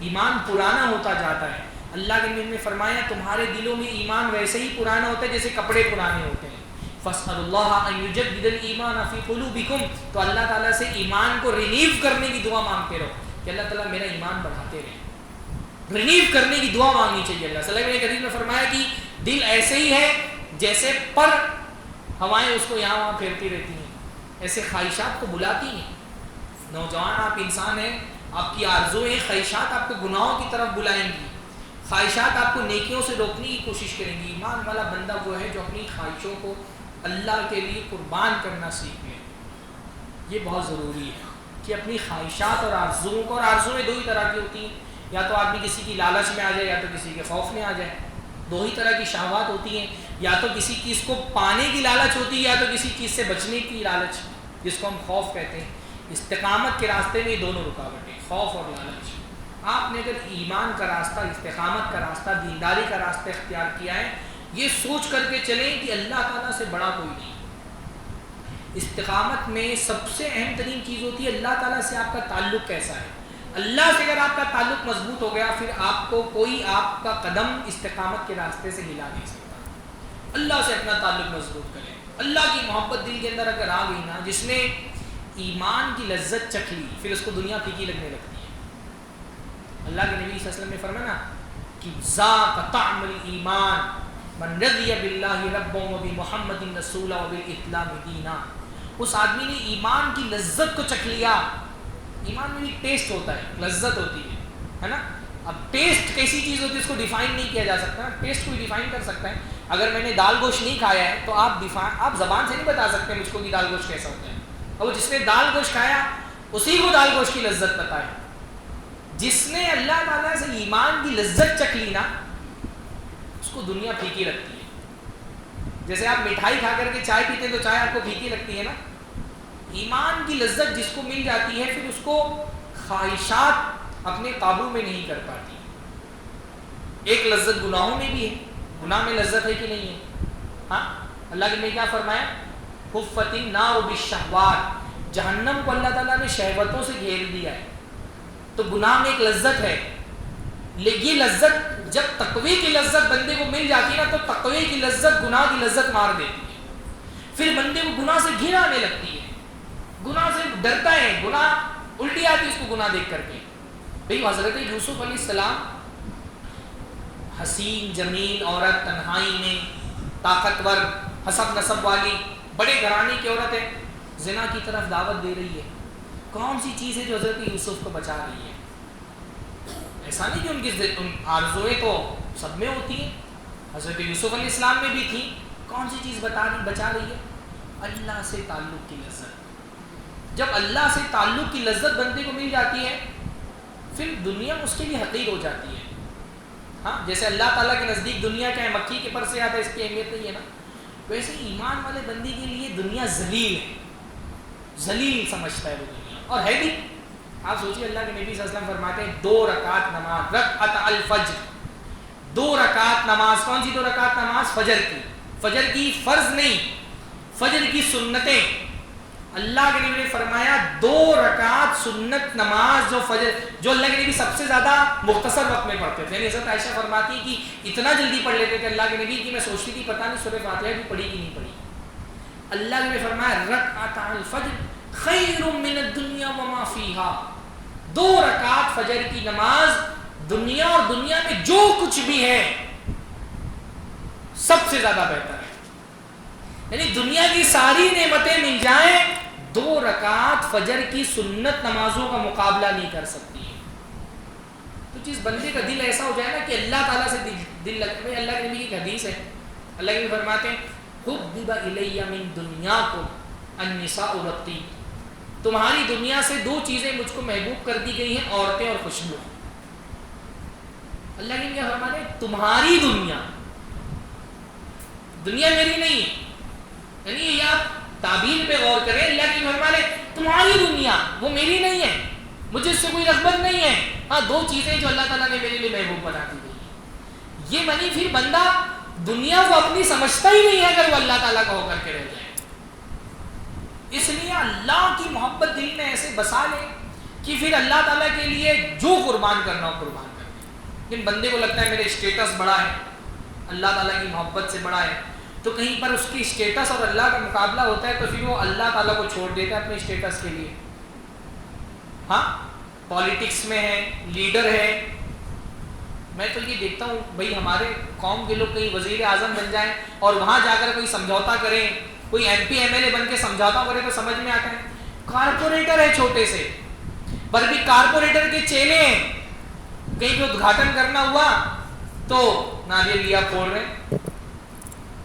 ایمان پرانا ہوتا جاتا ہے۔ اللہ کے نبی نے فرمایا تمہارے دلوں میں ایمان ویسے ہی پرانا ہوتا ہے جیسے کپڑے پرانے ہوتے ہیں۔ فَاسْأَلُوا اللَّهَ أَن يُجَدِّدَ الْإِيمَانَ فِي قُلُوبِكُمْ، تو اللہ تعالیٰ سے ایمان کو رینیو کرنے کی دعا مانگتے رہو کہ اللہ تعالیٰ میرا ایمان بڑھاتے رہے، رینیو کرنے کی دعا مانگنی چاہیے۔ اللہ صلی اللہ علیہ وسلم نے فرمایا کہ دل ایسے ہی ہے جیسے پر ہوائیں اس کو یہاں وہاں پھیرتی رہتی ہیں، ایسے خواہشات کو بلاتی ہیں۔ نوجوان آپ انسان ہیں، آپ کی آرزویں خواہشات آپ کو گناہوں کی طرف بلائیں گی، خواہشات آپ کو نیکیوں سے روکنے کی کوشش کریں گی۔ ایمان والا بندہ وہ ہے جو اپنی خواہشوں کو اللہ کے لیے قربان کرنا سیکھ لے۔ یہ بہت ضروری ہے کہ اپنی خواہشات اور آرزوؤں کو، اور آرزویں 2 ہی طرح کی ہوتی ہیں، یا تو آدمی کسی کی لالچ میں آ جائے یا تو کسی کے خوف میں آ جائے۔ 2 ہی طرح کی شہوات ہوتی ہیں، یا تو کسی چیز کو پانے کی لالچ ہوتی ہے یا تو کسی چیز سے بچنے کی لالچ، جس کو ہم خوف کہتے ہیں۔ استقامت کے راستے میں یہ دونوں رکاوٹیں، خوف اور لالچ۔ آپ نے اگر ایمان کا راستہ، استقامت کا راستہ، دینداری کا راستہ اختیار کیا ہے، یہ سوچ کر کے چلیں کہ اللہ تعالیٰ سے بڑا کوئی نہیں۔ استقامت میں سب سے اہم ترین چیز ہوتی ہے اللہ تعالیٰ سے آپ کا تعلق کیسا ہے۔ اللہ سے اگر آپ کا تعلق مضبوط ہو گیا، پھر آپ کو کوئی آپ کا قدم استقامت کے راستے سے ہلا نہیں سکتا۔ اللہ سے اپنا تعلق مضبوط کریں، اللہ کی محبت دل کے اندر اگر آ گئی نا، جس نے ایمان کی لذت چکھ لی، پھر اس کو دنیا پھیکی لگنے لگتی ہے۔ اللہ کے نبی صلی اللہ علیہ وسلم نے فرمایا نا کہ ذاق طعم الایمان من رضی باللہ ربا وبمحمد رسولا وبالاسلام دینا۔ اس آدمی نے ایمان کی لذت کو چکھ لیا۔ ایمان میں بھی ٹیسٹ ہوتا ہے، لذت ہوتی ہے نا۔ اب ٹیسٹ کیسی چیز ہوتی ہے اس کو ڈیفائن نہیں کیا جا سکتا۔ ٹیسٹ کو ڈیفائن کر سکتا ہے، اگر میں نے دال گوشت نہیں کھایا ہے تو آپ زبان سے نہیں بتا سکتے مجھ کو کہ دال گوشت کیسا ہوتا ہے۔ اور جس نے دال گوشت کھایا اسی کو دال گوشت کی لذت پتہ ہے۔ جس نے اللہ تعالیٰ سے ایمان کی لذت چکھ لی نا، اس کو دنیا پھیکی لگتی ہے۔ جیسے آپ مٹھائی کھا کر کے چائے پیتے ہیں تو چائے آپ کو پھیکی لگتی ہے نا۔ ایمان کی لذت جس کو مل جاتی ہے، پھر اس کو خواہشات اپنے قابو میں نہیں کر پاتی۔ ایک لذت گناہوں میں بھی ہے، گناہ میں لذت ہے کہ نہیں ہے؟ ہاں، اللہ نے کیا فرمایا؟ حفت النار بالشہوات، جہنم کو اللہ تعالیٰ نے شہوتوں سے گھیر دیا ہے۔ تو گناہ میں ایک لذت ہے، لیکن یہ لذت جب تقوی کی لذت بندے کو مل جاتی ہے نا، تو تقوی کی لذت گناہ کی لذت مار دیتی ہے۔ پھر بندے کو گناہ سے گھن آنے لگتی ہے، گناہ سے ڈرتا ہے، گناہ الٹی آتی ہے اس کو گناہ دیکھ کر کے۔ بھئی حضرت یوسف علیہ السلام حسین جمیل عورت، تنہائی میں، طاقتور، حسب نسب والی، بڑے گھرانے کی عورت ہے، زنا کی طرف دعوت دے رہی ہے. کون سی چیز ہے جو حضرت یوسف کو بچا رہی ہے؟ ایسا نہیں کہ ان کی آرزویں تو سب میں ہوتی ہیں، حضرت یوسف علیہ السلام میں بھی تھیں. کون سی چیز بچا رہی ہے؟ اللہ سے تعلق کی لذت. جب اللہ سے تعلق کی لذت بندے کو مل جاتی ہے پھر دنیا اس کے لیے حقیر ہو جاتی ہے. ہاں، جیسے اللہ تعالیٰ کے نزدیک دنیا کیا ہے، مکھی کے پر سے آتا ہے، اس کی اہمیت نہیں ہے نا، ویسے ایمان والے بندے کے لیے دنیا ذلیل ہے، ذلیل سمجھتا ہے وہ دنیا. اور ہے بھی. آپ سوچیے اللہ کے نبی صلی اللہ علیہ وسلم فرماتے ہیں 2 رکعت نماز، رکعت الفجر، 2 رکعت نماز. کون سی 2 رکعت نماز؟ فجر کی. فجر کی فرض نہیں، فجر کی سنتیں. اللہ کے نبی نے فرمایا 2 رکعت سنت نماز جو فجر، جو اللہ کے نبی سب سے زیادہ مختصر وقت میں پڑھتے تھے. یعنی حضرت عائشہ فرماتی کہ اتنا جلدی پڑھ لیتے تھے اللہ کے نبی کہ میں سوچتی تھی پتہ نہیں سورہ فاتحہ بھی پڑھی کہ نہیں پڑھی. اللہ نے فرمایا رکعت الفجر خیر من الدنیا وما فیہا، 2 رکعت فجر کی نماز دنیا اور دنیا میں جو کچھ بھی ہے سب سے زیادہ بہتر ہے. یعنی دنیا کی ساری نعمتیں مل جائیں، 2 رکعت فجر کی سنت نمازوں کا مقابلہ نہیں کر سکتی ہے. تو جس بندے کا دل ایسا ہو جائے نا کہ اللہ تعالیٰ سے دل لگتا ہے. اللہ کے نبی کی حدیث ہے، اللہ کے نبی فرماتے ہیں حبب الی من دنیاکم النساء رقی، تمہاری دنیا سے 2 چیزیں مجھ کو محبوب کر دی گئی ہیں، عورتیں اور خوشبو. اللہ کے نبی فرماتے ہیں تمہاری دنیا، دنیا میری نہیں ہے. یعنی یہ آپ تعبیر پہ غور کریں. اللہ کی فرمانے تمہاری دنیا وہ میری نہیں ہے، مجھے اس سے کوئی رغبت نہیں ہے. ہاں 2 چیزیں جو اللہ تعالیٰ نے میرے لیے محبوب بنا دی گئی. یہ بنی پھر بندہ دنیا کو اپنی سمجھتا ہی نہیں ہے اگر وہ اللہ تعالیٰ کا ہو کر کے رہ جائے. اس لیے اللہ کی محبت دل میں ایسے بسا لے کہ پھر اللہ تعالیٰ کے لیے جو قربان کرنا ہو قربان کرے. لیکن بندے کو لگتا ہے میرے اسٹیٹس بڑا ہے، اللہ تعالیٰ کی محبت سے بڑا ہے، تو کہیں پر اس کی اسٹیٹس اور اللہ کا مقابلہ ہوتا ہے تو پھر وہ اللہ تعالیٰ کو چھوڑ دیتا ہے اپنے اسٹیٹس کے لیے. ہاں پالیٹکس میں ہے، لیڈر ہے. میں تو یہ دیکھتا ہوں بھئی ہمارے قوم کے لوگ کہیں وزیر اعظم بن جائیں اور وہاں جا کر کوئی سمجھوتا کریں، کوئی M P M L A بن کے سمجھوتا کرے تو سمجھ میں آتا ہے کارپوریٹر ہے چھوٹے سے، پر بھی کارپوریٹر کے چیلے ہیں. کہیں بھی ادگھاٹن کرنا ہوا تو ناریل لیا پھوڑ رہے ہیں.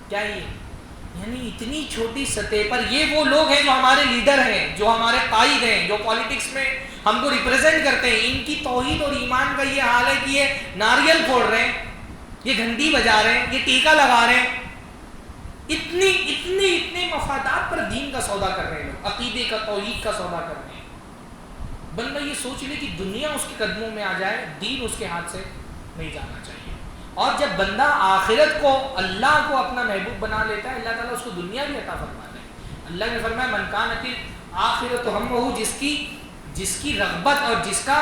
کیا یہ یعنی اتنی چھوٹی سطح پر یہ وہ لوگ ہیں جو ہمارے لیڈر ہیں، جو ہمارے قائد ہیں، جو پالیٹکس میں ہم کو ریپریزنٹ کرتے ہیں. ان کی توحید اور ایمان کا یہ حال ہے کہ یہ ناریل پھوڑ رہے ہیں، یہ گھنٹی بجا رہے ہیں، یہ ٹیکا لگا رہے ہیں. اتنے مفادات پر دین کا سودا کر رہے ہیں لوگ، عقیدے کا، توحید کا سودا کر رہے ہیں. بندہ یہ سوچ لے کہ دنیا اس کے قدموں میں آ جائے، دین اس کے ہاتھ سے نہیں جانا چاہیے. اور جب بندہ آخرت کو، اللہ کو اپنا محبوب بنا لیتا ہے، اللہ تعالیٰ اس کو دنیا بھی عطا فرماتا ہے. اللہ نے فرمایا من کانت الآخرۃ ہمہ، جس کی رغبت اور جس کا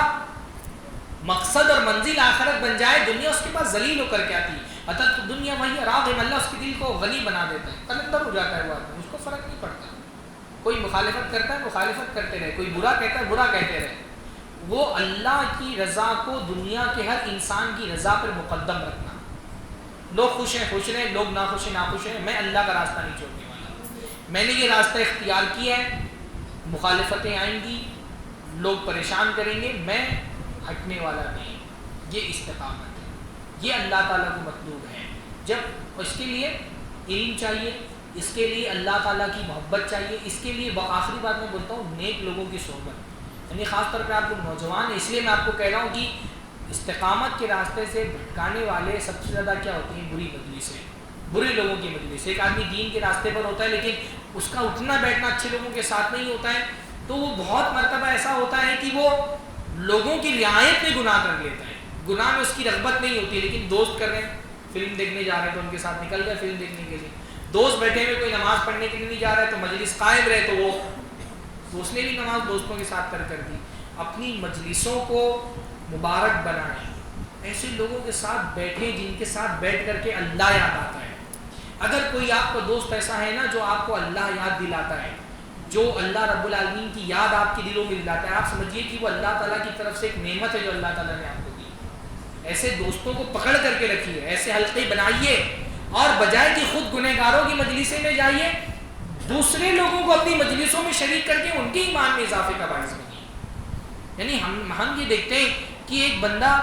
مقصد اور منزل آخرت بن جائے، دنیا اس کے پاس ذلیل ہو کر کے آتی ہے. اتت دنیا وہی راغم، اللہ اس کے دل کو غنی بنا دیتا ہے، قلندر ہو جاتا ہے وہ آدمی، اس کو فرق نہیں پڑتا. کوئی مخالفت کرتا ہے مخالفت کرتے رہے، کوئی برا کہتا ہے برا کہتے رہے. وہ اللہ کی رضا کو دنیا کے ہر انسان کی رضا پر مقدم رکھنا. لوگ خوش ہیں خوش رہیں، لوگ ناخوش ہیں ناخوش ہیں، میں اللہ کا راستہ نہیں چھوڑنے والا. میں نے یہ راستہ اختیار کیا ہے. مخالفتیں آئیں گی، لوگ پریشان کریں گے، میں ہٹنے والا نہیں. یہ استقامت ہے، یہ اللہ تعالیٰ کو مطلوب ہے. جب اس کے لیے علم چاہیے، اس کے لیے اللہ تعالیٰ کی محبت چاہیے، اس کے لیے آخری بات میں بولتا ہوں نیک لوگوں کی صحبت. یعنی خاص طور پہ آپ لوگ نوجوان ہیں، اس لیے میں آپ کو کہہ رہا ہوں کہ استقامت کے راستے سے بھٹکانے والے سب سے زیادہ کیا ہوتی ہیں؟ بری مجلسیں، برے لوگوں کی مجلس. ایک آدمی دین کے راستے پر ہوتا ہے لیکن اس کا اٹھنا بیٹھنا اچھے لوگوں کے ساتھ نہیں ہوتا ہے، تو وہ بہت مرتبہ ایسا ہوتا ہے کہ وہ لوگوں کی رعایت میں گناہ کر لیتا ہے. گناہ میں اس کی رغبت نہیں ہوتی، لیکن دوست کر رہے ہیں، فلم دیکھنے جا رہے ہیں تو ان کے ساتھ نکل گئے فلم دیکھنے کے لیے. دوست بیٹھے ہوئے کوئی نماز پڑھنے کے لیے نہیں جا رہا ہے تو مجلس قائم رہے تو وہ اس نے بھی نماز دوستوں کے ساتھ کر دی. اپنی مجلسوں کو مبارک بنائیں، ایسے لوگوں کے ساتھ بیٹھیں جن کے ساتھ بیٹھ کر کے اللہ یاد آتا ہے. اگر کوئی آپ کا دوست ایسا ہے نا جو آپ کو اللہ یاد دلاتا ہے، جو اللہ رب العالمین کی یاد آپ کے دلوں میں دلاتا ہے، آپ سمجھیے کہ وہ اللہ تعالیٰ کی طرف سے ایک نعمت ہے جو اللہ تعالیٰ نے آپ کو دی۔ ایسے دوستوں کو پکڑ کر کے رکھیے، ایسے حلقے بنائیے، اور بجائے کہ خود گنہگاروں کی مجلسیں میں جائیے، دوسرے لوگوں کو اپنی مجلسوں میں شریک کر کے ان کے ایمان میں اضافے کا باعث بنیے۔ یعنی ہم یہ دیکھتے ہیں کہ ایک بندہ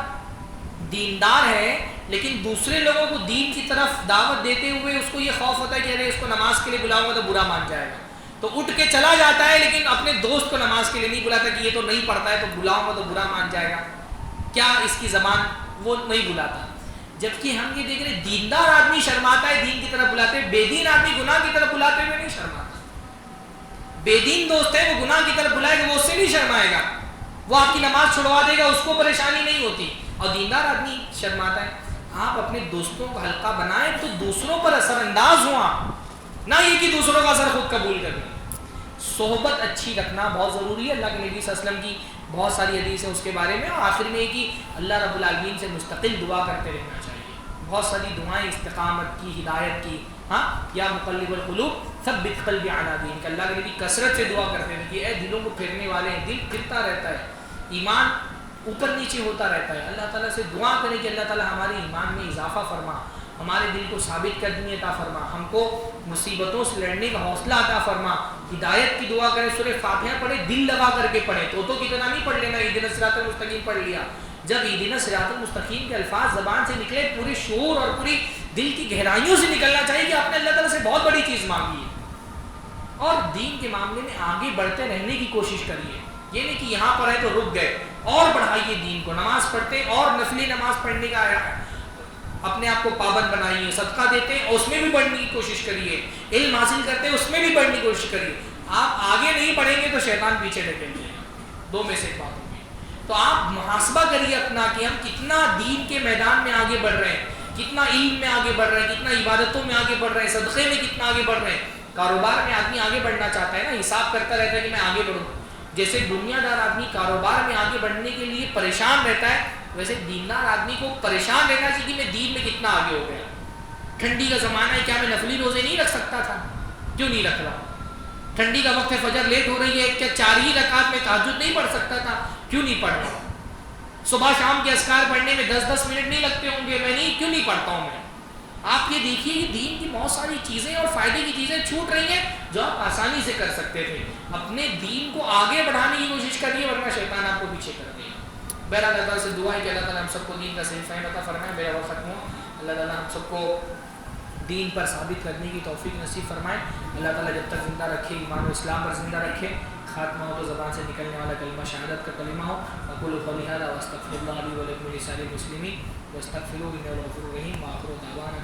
دیندار ہے لیکن دوسرے لوگوں کو دین کی طرف دعوت دیتے ہوئے اس کو یہ خوف ہوتا ہے کہ ارے اس کو نماز کے لیے بلاؤں گا تو برا مان جائے گا، تو اٹھ کے چلا جاتا ہے، لیکن اپنے دوست کو نماز کے لیے نہیں بلاتا کہ یہ تو نہیں پڑھتا ہے تو بلاؤں گا تو برا مان جائے گا، کیا اس کی زبان وہ نہیں بلاتا۔ جبکہ ہم یہ دیکھ رہے ہیں دیندار آدمی شرماتا ہے دین کی طرف بلاتے، بے دین آدمی گناہ کی طرف بلاتے ہوئے نہیں شرماتا۔ بے دین دوست ہے وہ گناہ کی طرف بلائے گا وہ اس سے نہیں شرمائے گا، وہ آپ کی نماز چھڑوا دے گا، اس کو پریشانی نہیں ہوتی، اور دیندار آدمی شرماتا ہے۔ آپ اپنے دوستوں کا حلقہ بنائیں تو دوسروں پر اثر انداز ہوں آپ، نہ یہ کہ دوسروں کا اثر خود قبول کرنا۔ صحبت اچھی رکھنا بہت ضروری ہے، اللہ کے نبی صلی اللہ علیہ وسلم کی بہت ساری حدیث ہے اس کے بارے میں، اور آخر میں کہ اللہ رب العالمین سے مستقل دعا کرتے رہنا چاہیے، بہت ساری دعائیں استقامت کی، ہدایت کی، ہاں، یا مقلب القلوب ثبت قلبی علی دینک، اللہ کے نبی کثرت سے دعا کرتے ہیں کہ اے دلوں کو پھیرنے والے ہیں، دل پھرتا رہتا ہے، ایمان اوپر نیچے ہوتا رہتا ہے، اللہ تعالیٰ سے دعا کریں کہ اللہ تعالیٰ ہمارے ایمان میں اضافہ فرما، ہمارے دل کو ثابت قدمی عطا فرما، ہم کو مصیبتوں سے لڑنے کا حوصلہ عطا فرما، ہدایت کی دعا کریں، سورہ فاتحہ پڑھے، دل لگا کر کے پڑھیں، تو کی طرح نہیں پڑھ لینا اہدنا الصراط المستقیم پڑھ لیا، جب اہدنا الصراط المستقیم کے الفاظ زبان سے نکلے پورے شعور اور پوری دل کی گہرائیوں سے نکلنا چاہیے کہ آپ نے اللہ تعالیٰ سے بہت بڑی چیز مانگی ہے، اور دین کے معاملے میں آگے بڑھتے رہنے کی کوشش کریے، یہ نہیں کہ یہاں پر ہے تو رک گئے، اور بڑھائیے دین کو، نماز پڑھتے اور نفلی نماز پڑھنے کا اپنے آپ کو پابند بنائیے، صدقہ دیتے اور اس میں بھی بڑھنے کی کوشش کریے، علم حاصل کرتے اس میں بھی بڑھنے کی کوشش کریے۔ آپ آگے نہیں بڑھیں گے تو شیطان پیچھے ڈھکیں گے، دو میں سے ایک بات ہوگی۔ تو آپ محاسبہ کریے اپنا کہ ہم کتنا دین کے میدان میں آگے بڑھ رہے ہیں، کتنا علم میں آگے بڑھ رہے ہیں، کتنا عبادتوں میں آگے بڑھ رہے ہیں، صدقے میں کتنا آگے بڑھ رہے ہیں۔ کاروبار میں آدمی آگے بڑھنا چاہتا ہے نا، حساب کرتا رہتا ہے کہ میں آگے بڑھوں، جیسے دنیا دار آدمی کاروبار میں آگے بڑھنے کے لیے پریشان رہتا ہے، ویسے دیندار آدمی کو پریشان رہنا چاہیے کہ میں دین میں کتنا آگے ہو گیا۔ ٹھنڈی کا زمانہ ہے، کیا میں نفلی روزے نہیں رکھ سکتا تھا؟ کیوں نہیں رکھ رہا؟ ٹھنڈی کا وقت ہے، فجر لیٹ ہو رہی ہے، کیا 4 ہی رکعت میں تہجد نہیں پڑھ سکتا تھا؟ کیوں نہیں پڑھ رہا؟ صبح شام کے اذکار پڑھنے میں 10-10 منٹ نہیں لگتے ہوں گے، میں نہیں، کیوں نہیں پڑھتا ہوں میں؟ آپ یہ دیکھیے کہ دین کی بہت ساری چیزیں اور فائدے کی چیزیں چھوٹ رہی ہیں جو آپ آسانی سے کر سکتے تھے۔ اپنے دین کو آگے بڑھانے کی کوشش کریے ورنہ شیطان آپ کو پیچھے کر دے گا۔ بہرحال اللہ تعالیٰ سے دعا ہے کہ اللہ تعالیٰ ہم سب کو دین کا صحیح فہم عطا فرمائے۔ میرا وقت ختم ہوا، اللہ تعالیٰ ہم سب کو دین پر ثابت کرنے کی توفیق نصیب فرمائے۔ اللہ تعالیٰ جب تک زندہ رکھے ایمان و اسلام پر زندہ رکھے، خاتمہ ہو تو زبان سے نکلنے والا کلمہ شہادت کا کلمہ ہو۔ اقول قولی ھذا واستغفر اللہ لی ولکم ولسائر المسلمین واستغفروہ انہ غفور رحیم، وآخر دعوانا